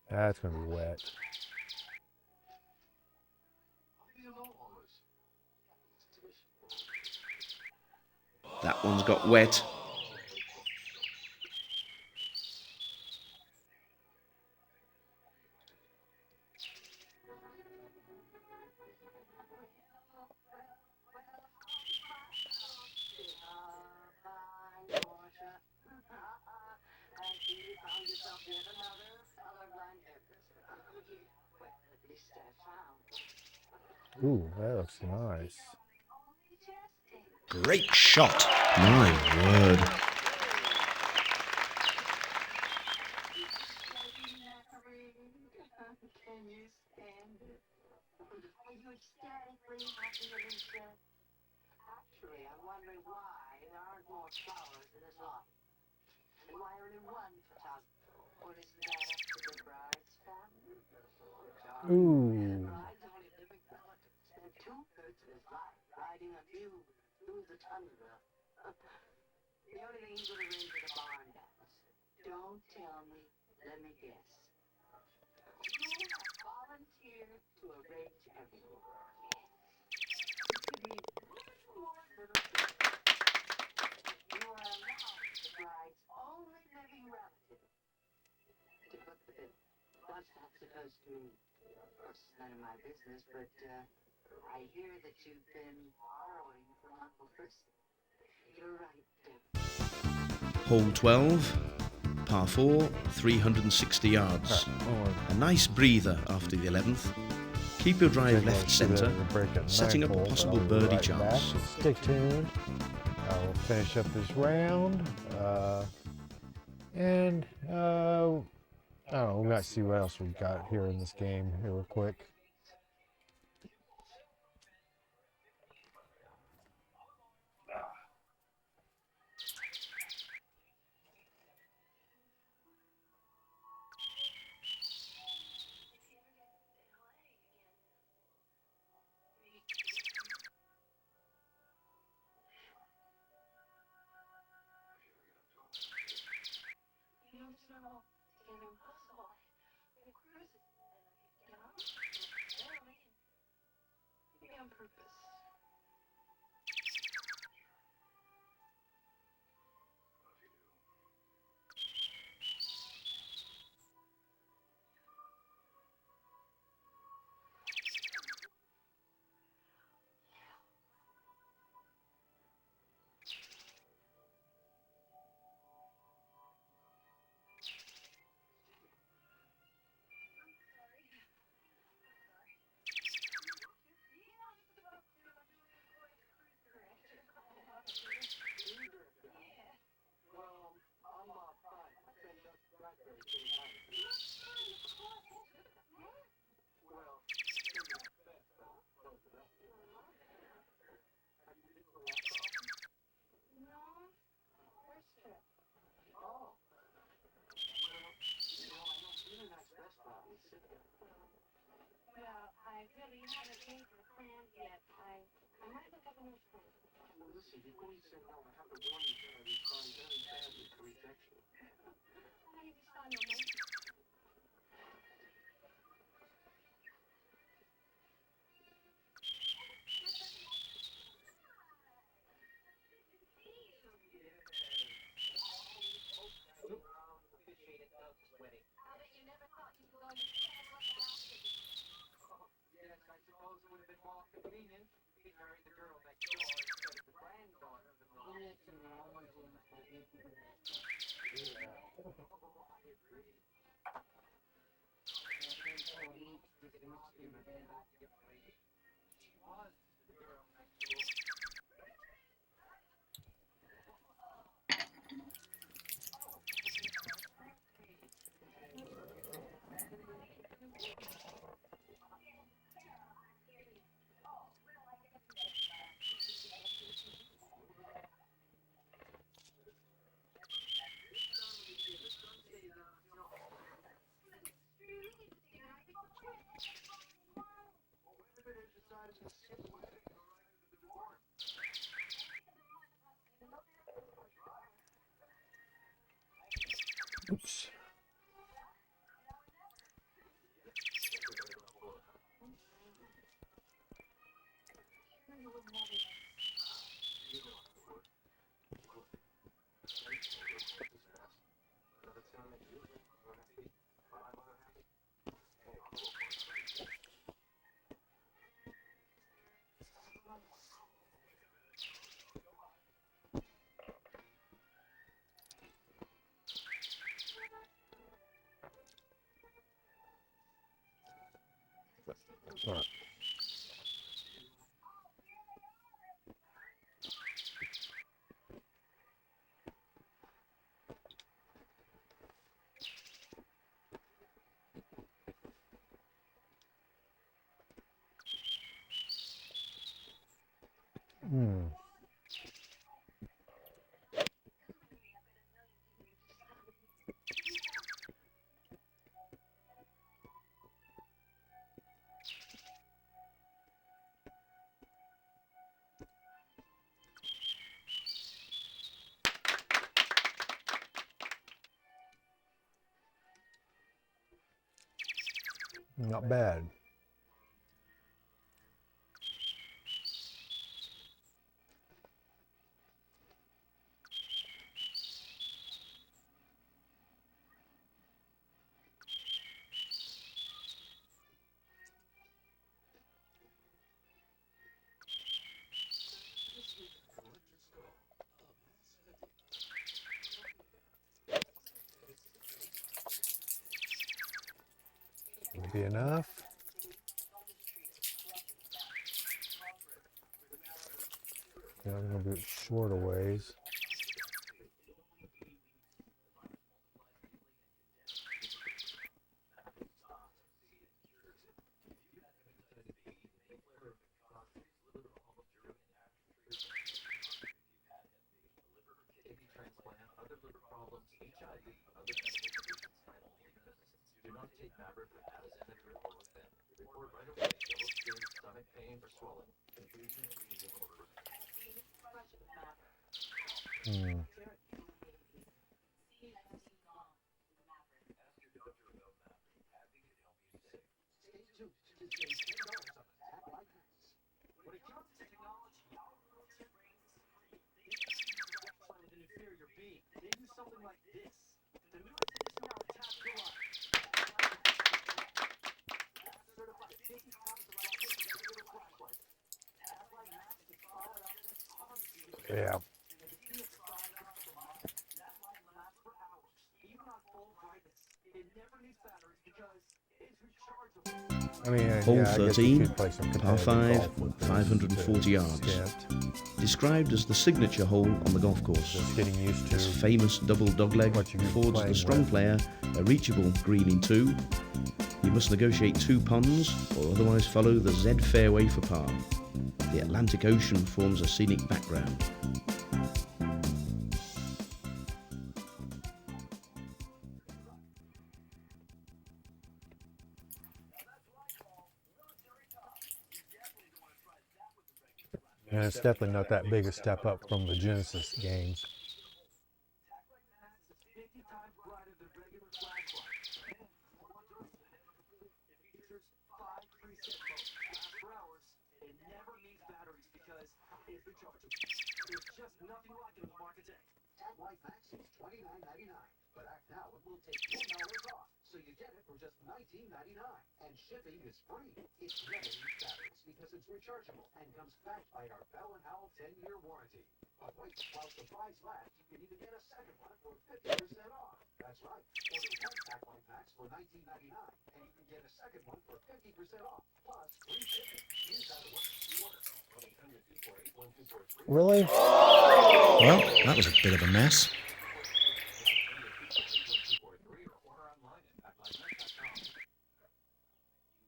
that's gonna be wet. How do you know all this? That one's got wet. Ooh, that looks nice. Great shot. My word. Can you stand it? Are you ecstatically happy, Alicia? Actually, I'm wondering why there aren't more flowers in this lot. And why only one photographer? Or isn't that up to the bride's family? Ooh. The bride's only living relative spent 2/3 of his life riding a mule through the tundra. The only thing he could arrange is a barn dance. Don't tell me. Let me guess. You have volunteered to arrange everything. To be one more little thing. You are allowed the bride's only living relative to foot the bill. What's that supposed to mean? It's none of my business, but I hear that you've been borrowing from Uncle Chris. You're right, Hole 12, par 4, 360 yards. A nice breather after the 11th. Keep your drive left centre, setting up a possible birdie chance. Stay tuned. We'll finish up this round. And I don't know, we might see what else we've got here in this game here real quick. on purpose. Well, I really haven't made the plan yet. I might look up a new plan. Well, listen, before you say no, I have to warn you that I respond very badly to rejection. I respond romantically. I bet you never thought you'd go into bed like that. Yes, I suppose it would have been more convenient if he married the girl next door instead of the granddaughter of the village. Oops. All right. Not bad. Would be enough. Yeah, I'm gonna do it short a ways. Hmm. When it comes to technology, our military brains is free. They use an inferior being. They do something like this. The newest edition now attached to us. Certified 50 pounds of little flashlights. Tag-like maps to follow up tons of Yeah. and the thing that's fired up the model, that light lasts for hours, even on full brightness. It never needs batteries because it's rechargeable. I mean, Hole yeah, I guess you 13, could play some par competitive 5, golf with this 540 to yards. extent. Described as the signature hole on the golf course. Just getting used This to famous double dogleg what you're affords playing the strong with. player a reachable green in 2. He must negotiate 2 ponds or otherwise follow the Z fairway for par. The Atlantic Ocean forms a scenic background. And it's definitely not that big a step up from the Genesis games. Tag-like mass is 50 times brighter than regular flashlights. And more durable. It features 5 preset modes. Lasts for hours. It never needs batteries because it's rechargeable. There's just nothing like it on the market today. Tag-like Max is $29.99, but act now and we'll take $10 off, so you get it for just $19.99. And shipping is free. It never needs batteries because it's rechargeable and comes backed by our Bell & Howell 10-year warranty. But wait, while supplies last, you can even get a second one for 50% off. That's right. Order one Tag-like Max for $19.99, and you can get a second one for 50% off, plus free shipping. Here's how it works. You Really? Well, that was a bit of a mess.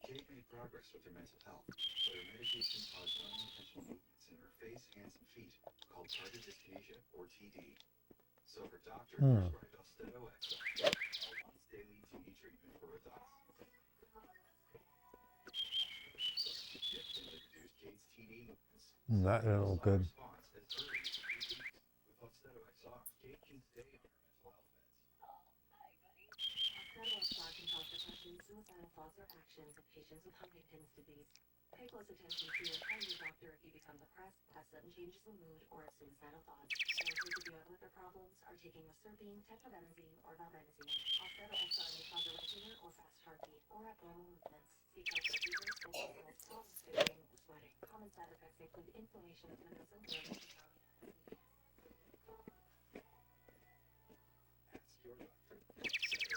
Kate made progress with her mental health, but her medication caused unintentional movements in her face, hands, and feet, called tardive dyskinesia, or TD. So her doctor prescribed Austedo-XR, a once-daily TD treatment for adults. Significantly reduced Kate's TD movements. That didn't look good. Response as early as 3 weeks. With Austedo-XR, Kate can stay on her mental health meds. ANTHOLOGY can cause depression, suicidal thoughts, or actions in patients with Huntington's disease. Pay close attention to your doctor if you become depressed, have sudden changes in mood, or have suicidal thoughts. Don't take if you have liver problems, are taking reserpine, tetrabenazine, or valbenazine. Austedo-XR may cause irregular or fast heartbeat or abnormal movements. Seek help for fevers, sleeplessness, problems sleeping, or sweating. Common side effects include inflammation of the nose and throat, insomnia, and weakness. Ask your doctor. Austedo-XR.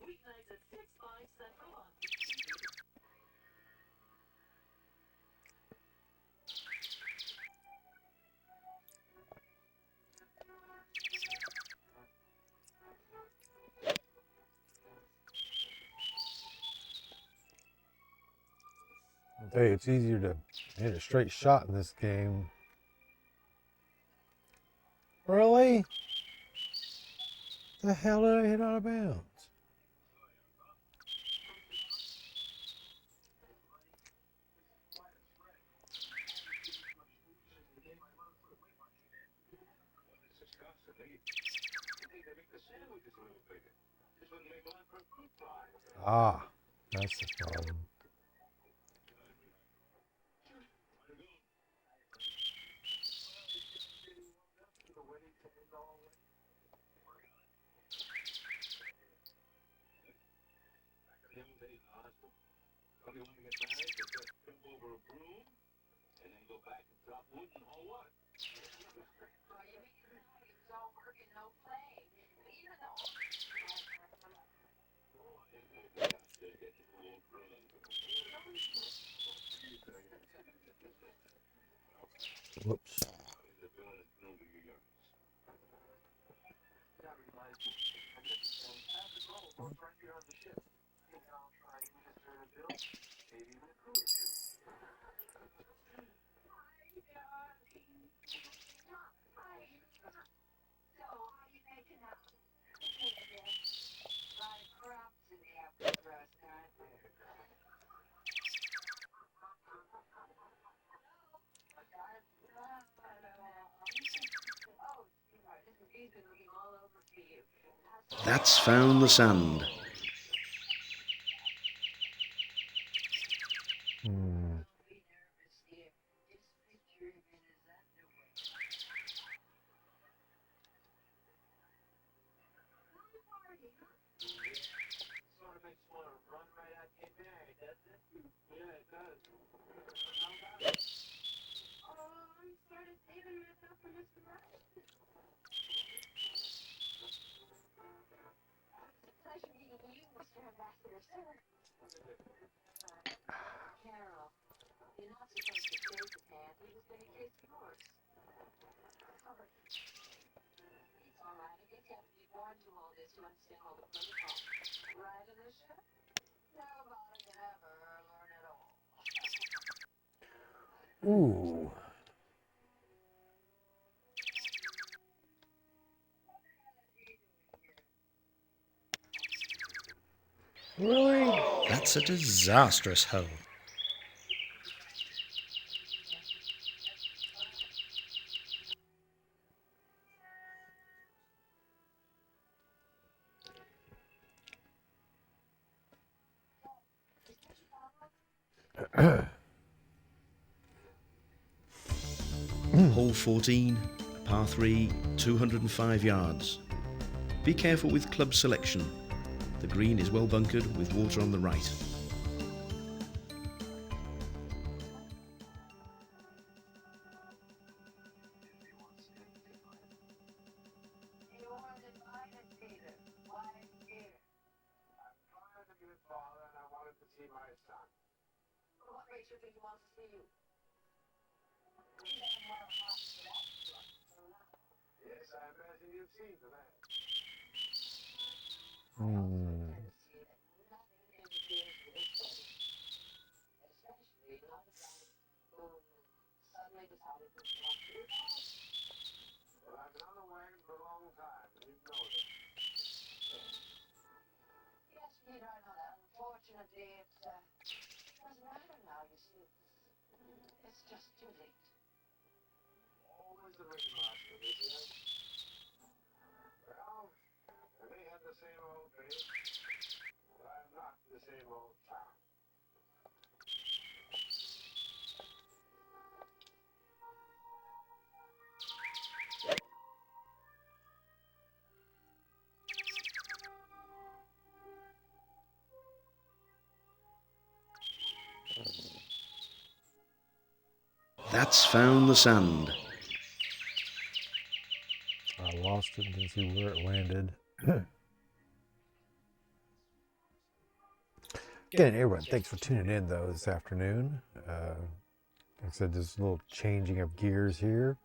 Weeknights at 6, 5 Central on I'll tell you, it's easier to hit a straight shot in this game. Really? The hell did I hit out of bounds? Ah, that's the problem. Whoops. That's found the sand. Carol, you're not supposed to shake his hand. He was going to kiss yours. It's all right. I guess you have to be born to all this to understand all the protocol. Right, Alicia? Nobody can ever learn it all. Ooh. Really? That's a disastrous hole. Hole 14, par 3, 205 yards. Be careful with club selection. The green is well bunkered with water on the right. You weren't invited, Peter. Why see my son. What makes you think he wants to see you? Yes, I imagine you've seen the man. Hmm. Nothing interferes with his study. Especially not a guy who suddenly decided to want to. Well, I've been on the wagon for a long time, and you know that. Yes, Peter, I know that. Unfortunately, it doesn't matter now, you see. It's just too late. Always the ringmaster, this is. Well, I may have the same old face, but I'm not the same old town. That's found the sand. I lost it, didn't see where it landed. Again, everyone, thanks for tuning in, though, this afternoon. Like I said, just a little changing of gears here.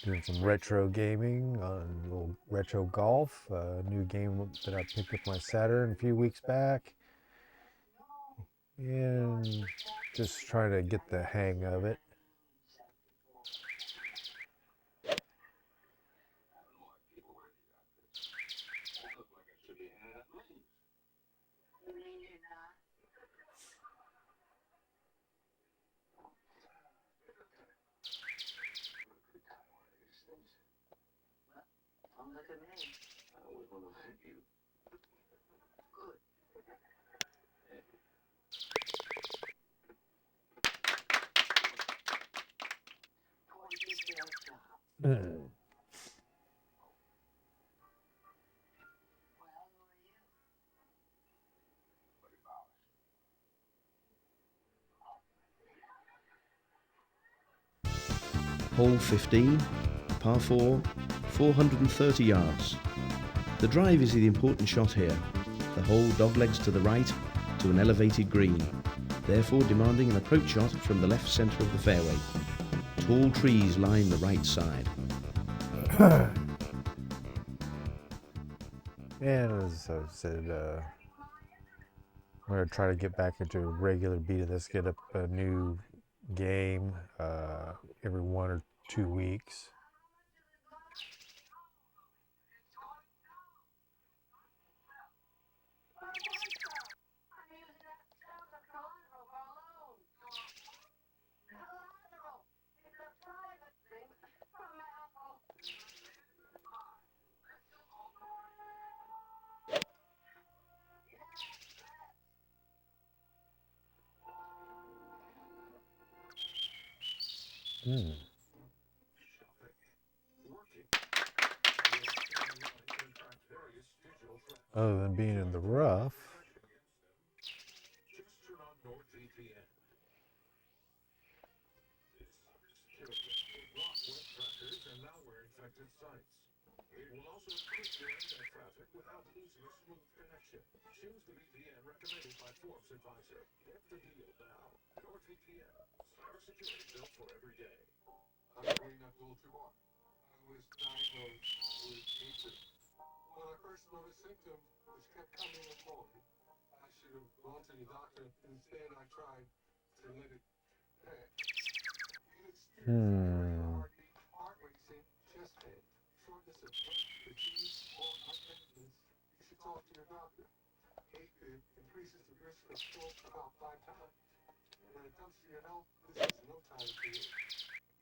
Doing some retro gaming, a little retro golf, a new game that I picked up my Saturn a few weeks back. And just trying to get the hang of it. Don't look at me. I always want to thank you. Good. Boy, you did a job. Mm. Well, who are you? Hole 15, par 4, 430 yards. The drive is the important shot here. The hole doglegs to the right to an elevated green, therefore demanding an approach shot from the left centre of the fairway. Tall trees line the right side. And as I said, I'm going to try to get back into a regular beat of this, get up a new game every 1 or 2 weeks. Other than being in the rough. Just turn on NordVPN. This security will block web trackers and malware-infected sites. It will also encrypt your internet traffic without losing a smooth connection. Choose the VPN recommended by Forbes Advisor. Get the deal now. NordVPN. Cybersecurity built for every day. I'm Green Abdul-Jabbar. I was diagnosed with AIDS. When I first noticed symptoms, which kept coming and going, I should have gone to the doctor. Instead, I tried to let it pass. You experience heartbeat, heart racing, chest pain, shortness of breath, fatigue, or lightheadedness. You should talk to your doctor. AFib increases the risk of stroke about 5 times. When it comes to your health, this is no time to wait.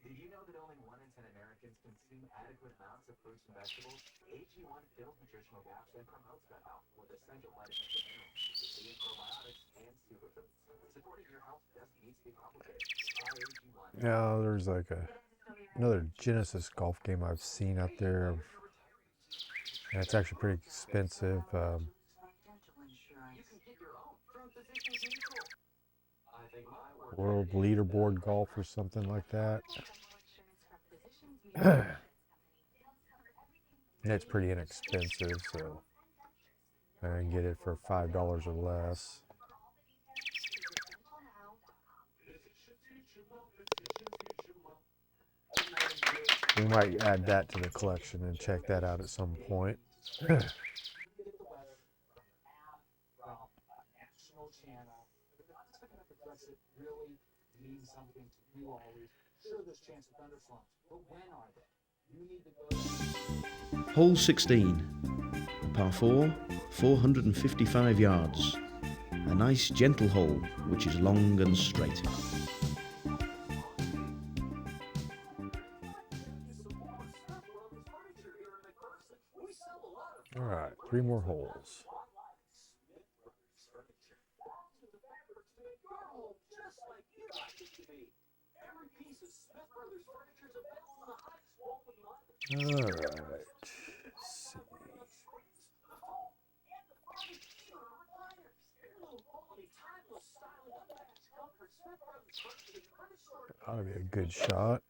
Did you know that only 1 in 10 Americans consume adequate amounts of fruits and vegetables? AG1 fills nutritional gaps and promotes gut health with essential vitamins and minerals, including probiotics and superfoods. Supporting your health doesn't need to be complicated. Try AG1. Yeah, there's like another Genesis golf game I've seen out there. And it's actually pretty expensive. World Leaderboard Golf or something like that. And it's pretty inexpensive, so I can get it for $5 or less. We might add that to the collection and check that out at some point. You get the weather from an app, from a national channel. They're not talking about the threats that really mean something to you always. Sure, there's chance of thunderstorms, but when are they? You need to go to Hole 16, a par 4, 455 yards. A nice gentle hole which is long and straight. All right, 3 more holes. All right, let's see. Ought to be a good shot.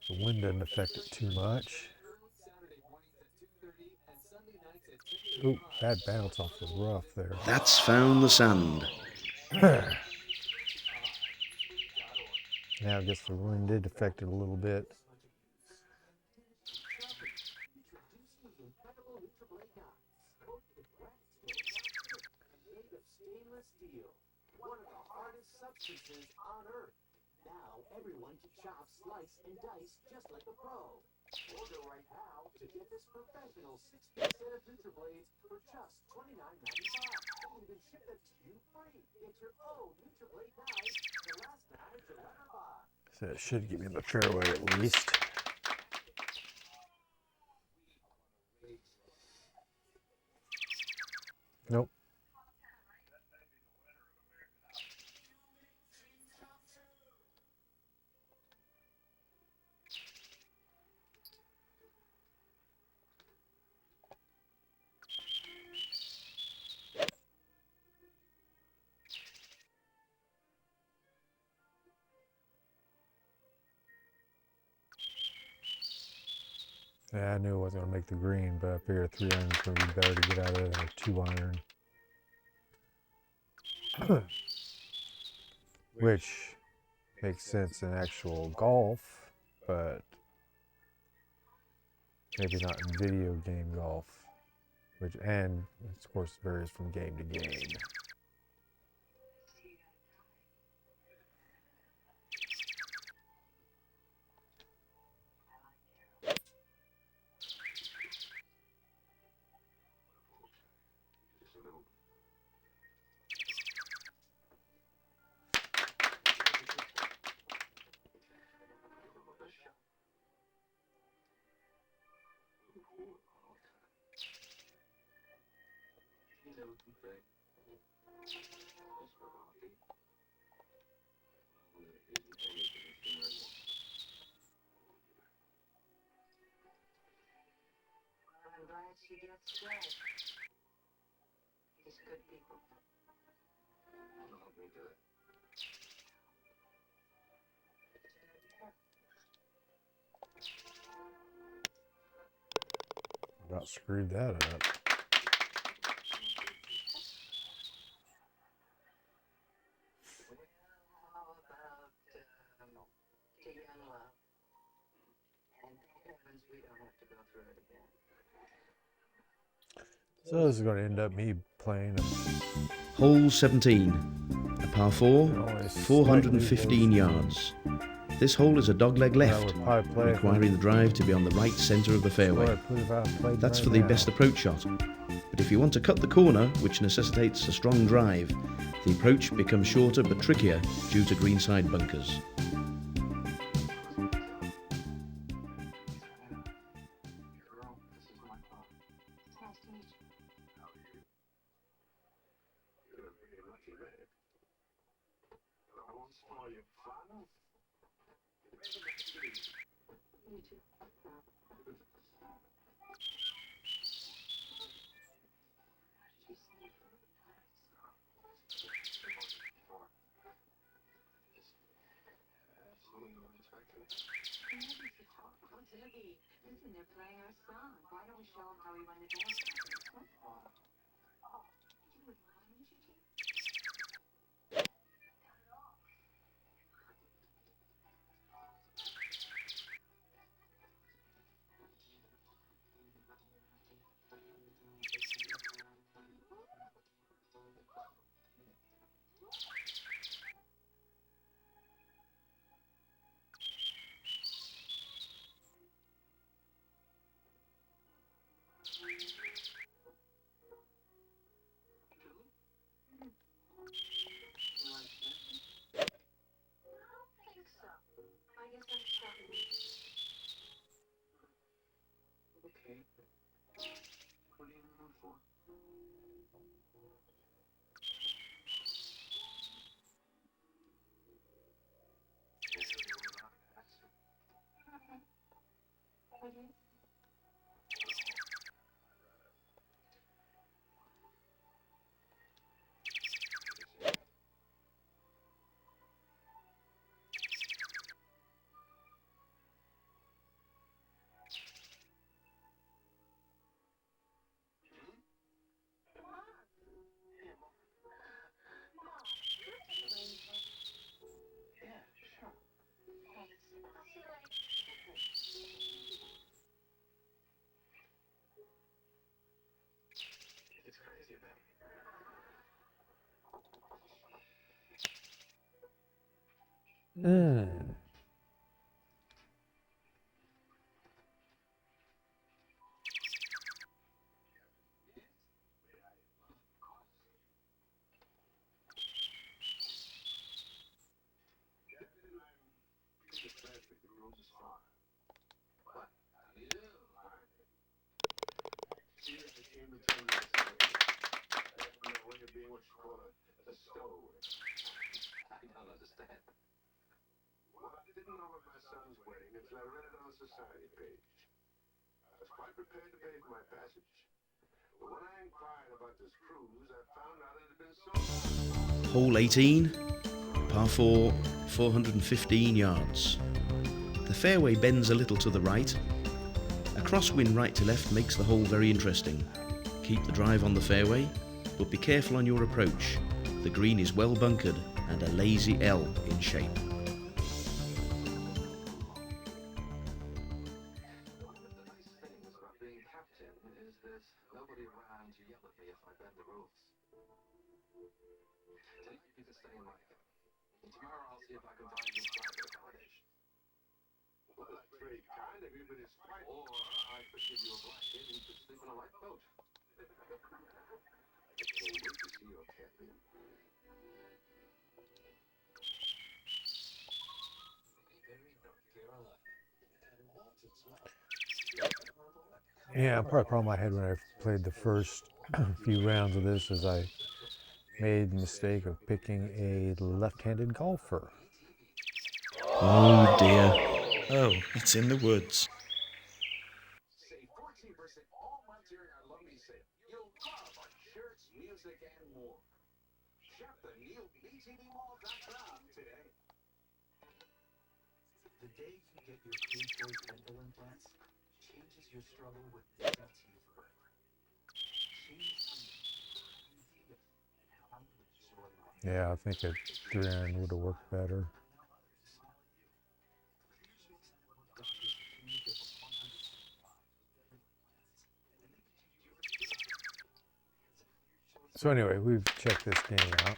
The wind doesn't affect it too much. Ooh, bad bounce off the rough there. That's found the sand. Now I guess the wind did affect it a little bit. One of the hardest substances on Earth. Now everyone can chop, slice, and dice just like a pro. Order right now to get this professional 6-piece set of NutriBlades for just $29.95. We'll even ship them to you free. Get your own NutriBlade knife for last night to letterbox. So it should get me in the fairway at least. Nope. Yeah, I knew I wasn't going to make the green, but I figured 3 iron is going to be better to get out of there than a 2 iron. Which makes sense in actual golf, but maybe not in video game golf. Which, and of course, varies from game to game. I'm glad she gets fed. These good people. About screwed that up. How about to young love? And heavens, we don't have to go through it again. So this is going to end up me playing Hole 17, a par 4, always 415 slightly yards. This hole is a dogleg left, would probably play requiring the drive to be on the right centre of the fairway. That's for the best approach shot. But if you want to cut the corner, which necessitates a strong drive, the approach becomes shorter but trickier due to greenside bunkers. Nice to meet you. You too. Ziggy, listen, they're playing our song. Why don't we show them how we won the dance? Oh, you would mind, wouldn't you, Jim? think so. I guess I'm starting. Okay. What are you in the mood for? Yeah, sure. It's crazy about me. Mm. The rules is fine. What? You learned it. See, I came to tell you this already. I have no way of being what you call a stowaway. I don't understand. Well, I didn't know about my son's wedding until I read it on the society page. I was quite prepared to pay for my passage. But when I inquired about this cruise, I found out it had been sold. Hole 18, par 4, 415 yards. The fairway bends a little to the right. A crosswind right to left makes the hole very interesting. Keep the drive on the fairway, but be careful on your approach. The green is well bunkered and a lazy L in shape. One of the nice things about being captain is there's nobody around to yell at me if I bend the rules. Tonight you can stay in my cabin. Tomorrow I'll see if I can find you private accommodation. Well, that's very kind of you, but it's quite... Or I could give you a blanket and you could sleep in a lifeboat. I can't wait to see your cabin. Mayberry, North Carolina. And haunted smell. Yeah, part of the problem I had when I played the first few rounds of this is I made the mistake of picking a left-handed golfer. Oh dear. Oh, it's in the woods. Save 14% all month during our Lumby sale. You'll love our shirts, music, and more. Shop the new btdmall.com today. The day you get your pre-choice dental implants changes your struggle with DT forever. Changes how you feel and how you enjoy life. Yeah, I think a 3-iron would have worked better. So anyway, we've checked this game out.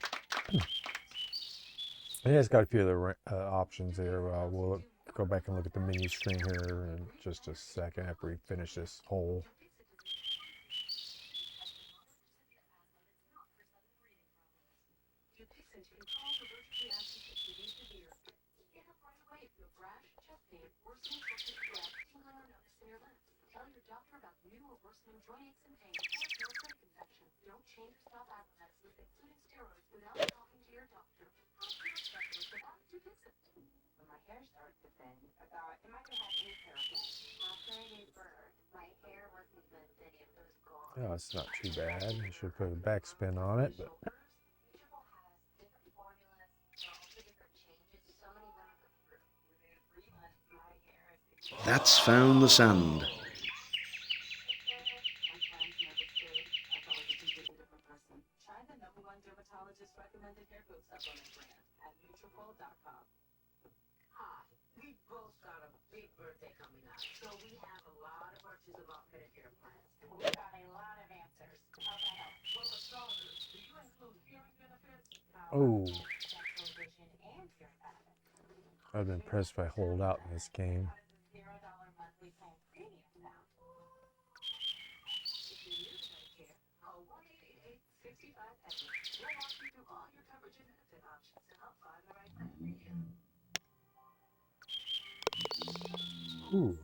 And it's got a few other options here. We'll go back and look at the menu screen here in just a second after we finish this hole. Tell your doctor about new or worsening joint aches and pain or no skin infection. Don't change your stop medicine, including steroids, without talking to your doctor. Ask your specialist about to fix it. When my hair started to thin, I thought, am I going to have any hair again? After I gave birth, my hair wasn't even thinning, it was gone. Oh, it's not too bad. I should put a backspin on it, but Nutrable has different formulas, also different changes. So many women go through. Within 3 months, my hair is... That's found the sand. Try the #1 dermatologist recommended hair growth supplement brand at Nutrafol.com. Hi, we both got a big birthday coming up, so we have a lot of purchase of alternative hair plans. We got a lot of answers. How can I help? Well, for starters, do you include hearing benefits? oh, Dental vision and hearing benefits. I've been impressed if I hold out in this game. $0 monthly plan premium now. We'll walk you through all your coverage and benefit options to help find the right plan for you. Ooh.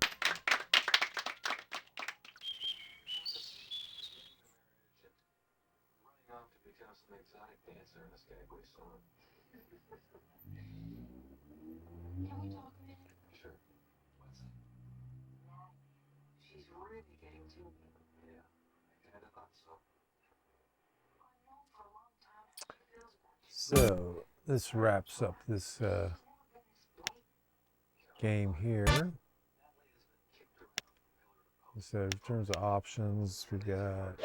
Running off to become some exotic dancer in a Skagway song. Can we talk a minute? Sure. What's up? She's really getting to me. Yeah, I kinda thought so. I've known for a long time how she feels about you. So this wraps up this game here. So in terms of options, we got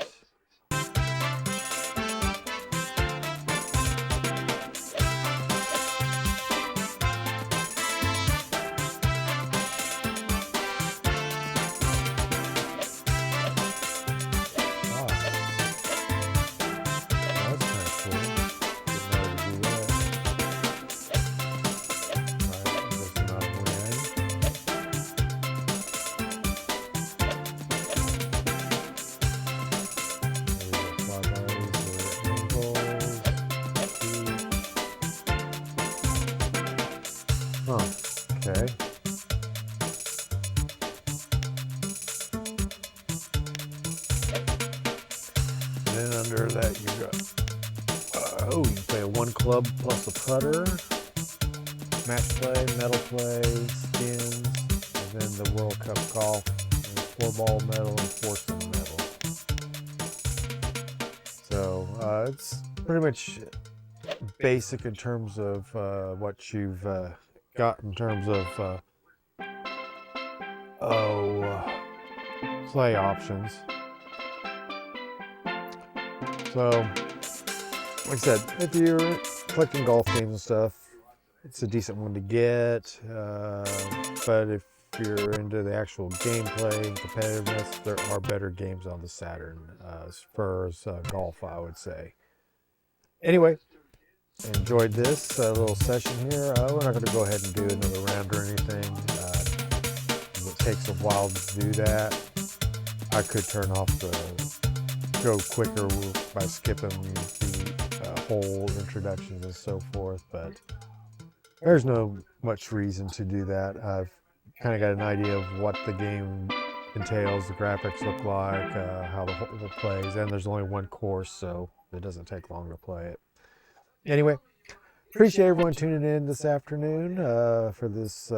okay. And then under that you got, you can play a one club plus a putter, match play, medal play, skins, and then the World Cup golf, and 4-ball medal and foursome medal. So it's pretty much basic in terms of what you've got in terms of play options. So, like I said, if you're collecting golf games and stuff, it's a decent one to get. But if you're into the actual gameplay and competitiveness, there are better games on the Saturn as far as golf, I would say. Anyway, enjoyed this little session here. We're not going to go ahead and do another round or anything. It takes a while to do that. I could turn off go quicker by skipping the whole introductions and so forth, but there's no much reason to do that. I've kind of got an idea of what the game entails, the graphics look like, how the whole plays, and there's only one course, so it doesn't take long to play it. Anyway, appreciate everyone tuning in this afternoon for this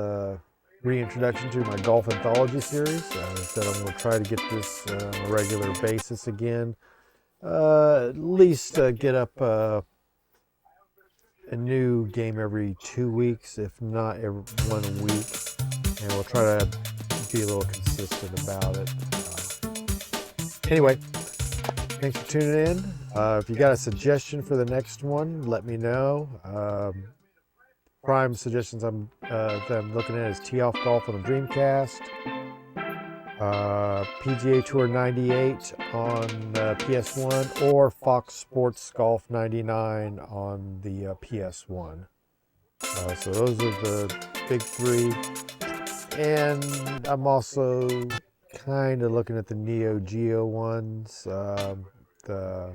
reintroduction to my golf anthology series. I said I'm going to try to get this on a regular basis again. At least get up a new game every 2 weeks, if not every 1 week. And we'll try to be a little consistent about it. Anyway, thanks for tuning in. If you got a suggestion for the next one, let me know. Prime suggestions that I'm looking at is Tee Off Golf on the Dreamcast, PGA Tour 98 on PS1, or Fox Sports Golf 99 on the PS1. So those are the big three. And I'm also kind of looking at the Neo Geo ones, the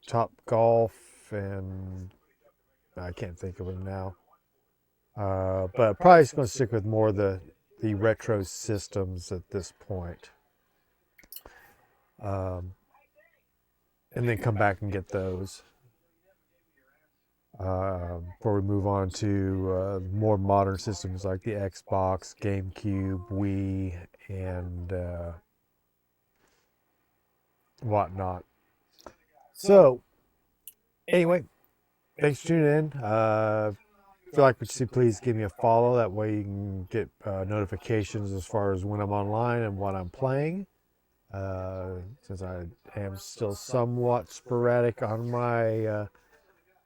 Top Golf, and I can't think of them now. But probably just going to stick with more of the retro systems at this point. And then come back and get those. Before we move on to more modern systems like the Xbox, GameCube, Wii, and whatnot. So, anyway, thanks for tuning in. If you like what you see, please give me a follow. That way you can get notifications as far as when I'm online and what I'm playing. Since I am still somewhat sporadic on my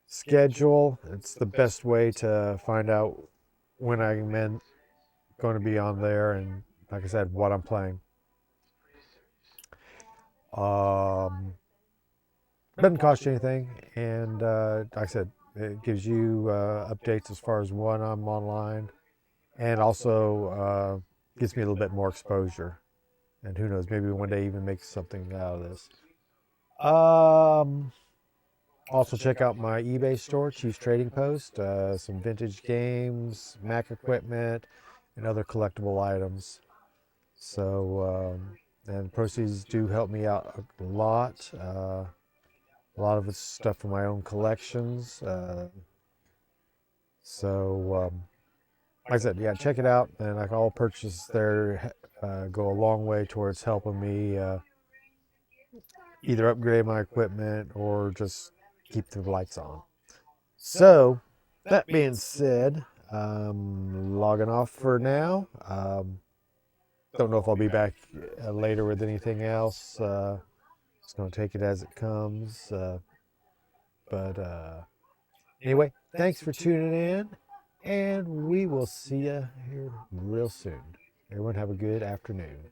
schedule, it's the best way to find out when I'm going to be on there and, like I said, what I'm playing. Doesn't cost you anything, and like I said, it gives you updates as far as when I'm online, and also gives me a little bit more exposure. And who knows, maybe one day even make something out of this. Also check out my eBay store, Chief's Trading Post, some vintage games, Mac equipment, and other collectible items. So, and proceeds do help me out a lot. A lot of it's stuff from my own collections. Like I said, yeah, check it out. And like all purchases there go a long way towards helping me either upgrade my equipment or just keep the lights on. So, that being said, I'm logging off for now. Don't know if I'll be back later with anything else. Just going to take it as it comes. But anyway, thanks for tuning in, and we will see you here real soon. Everyone have a good afternoon.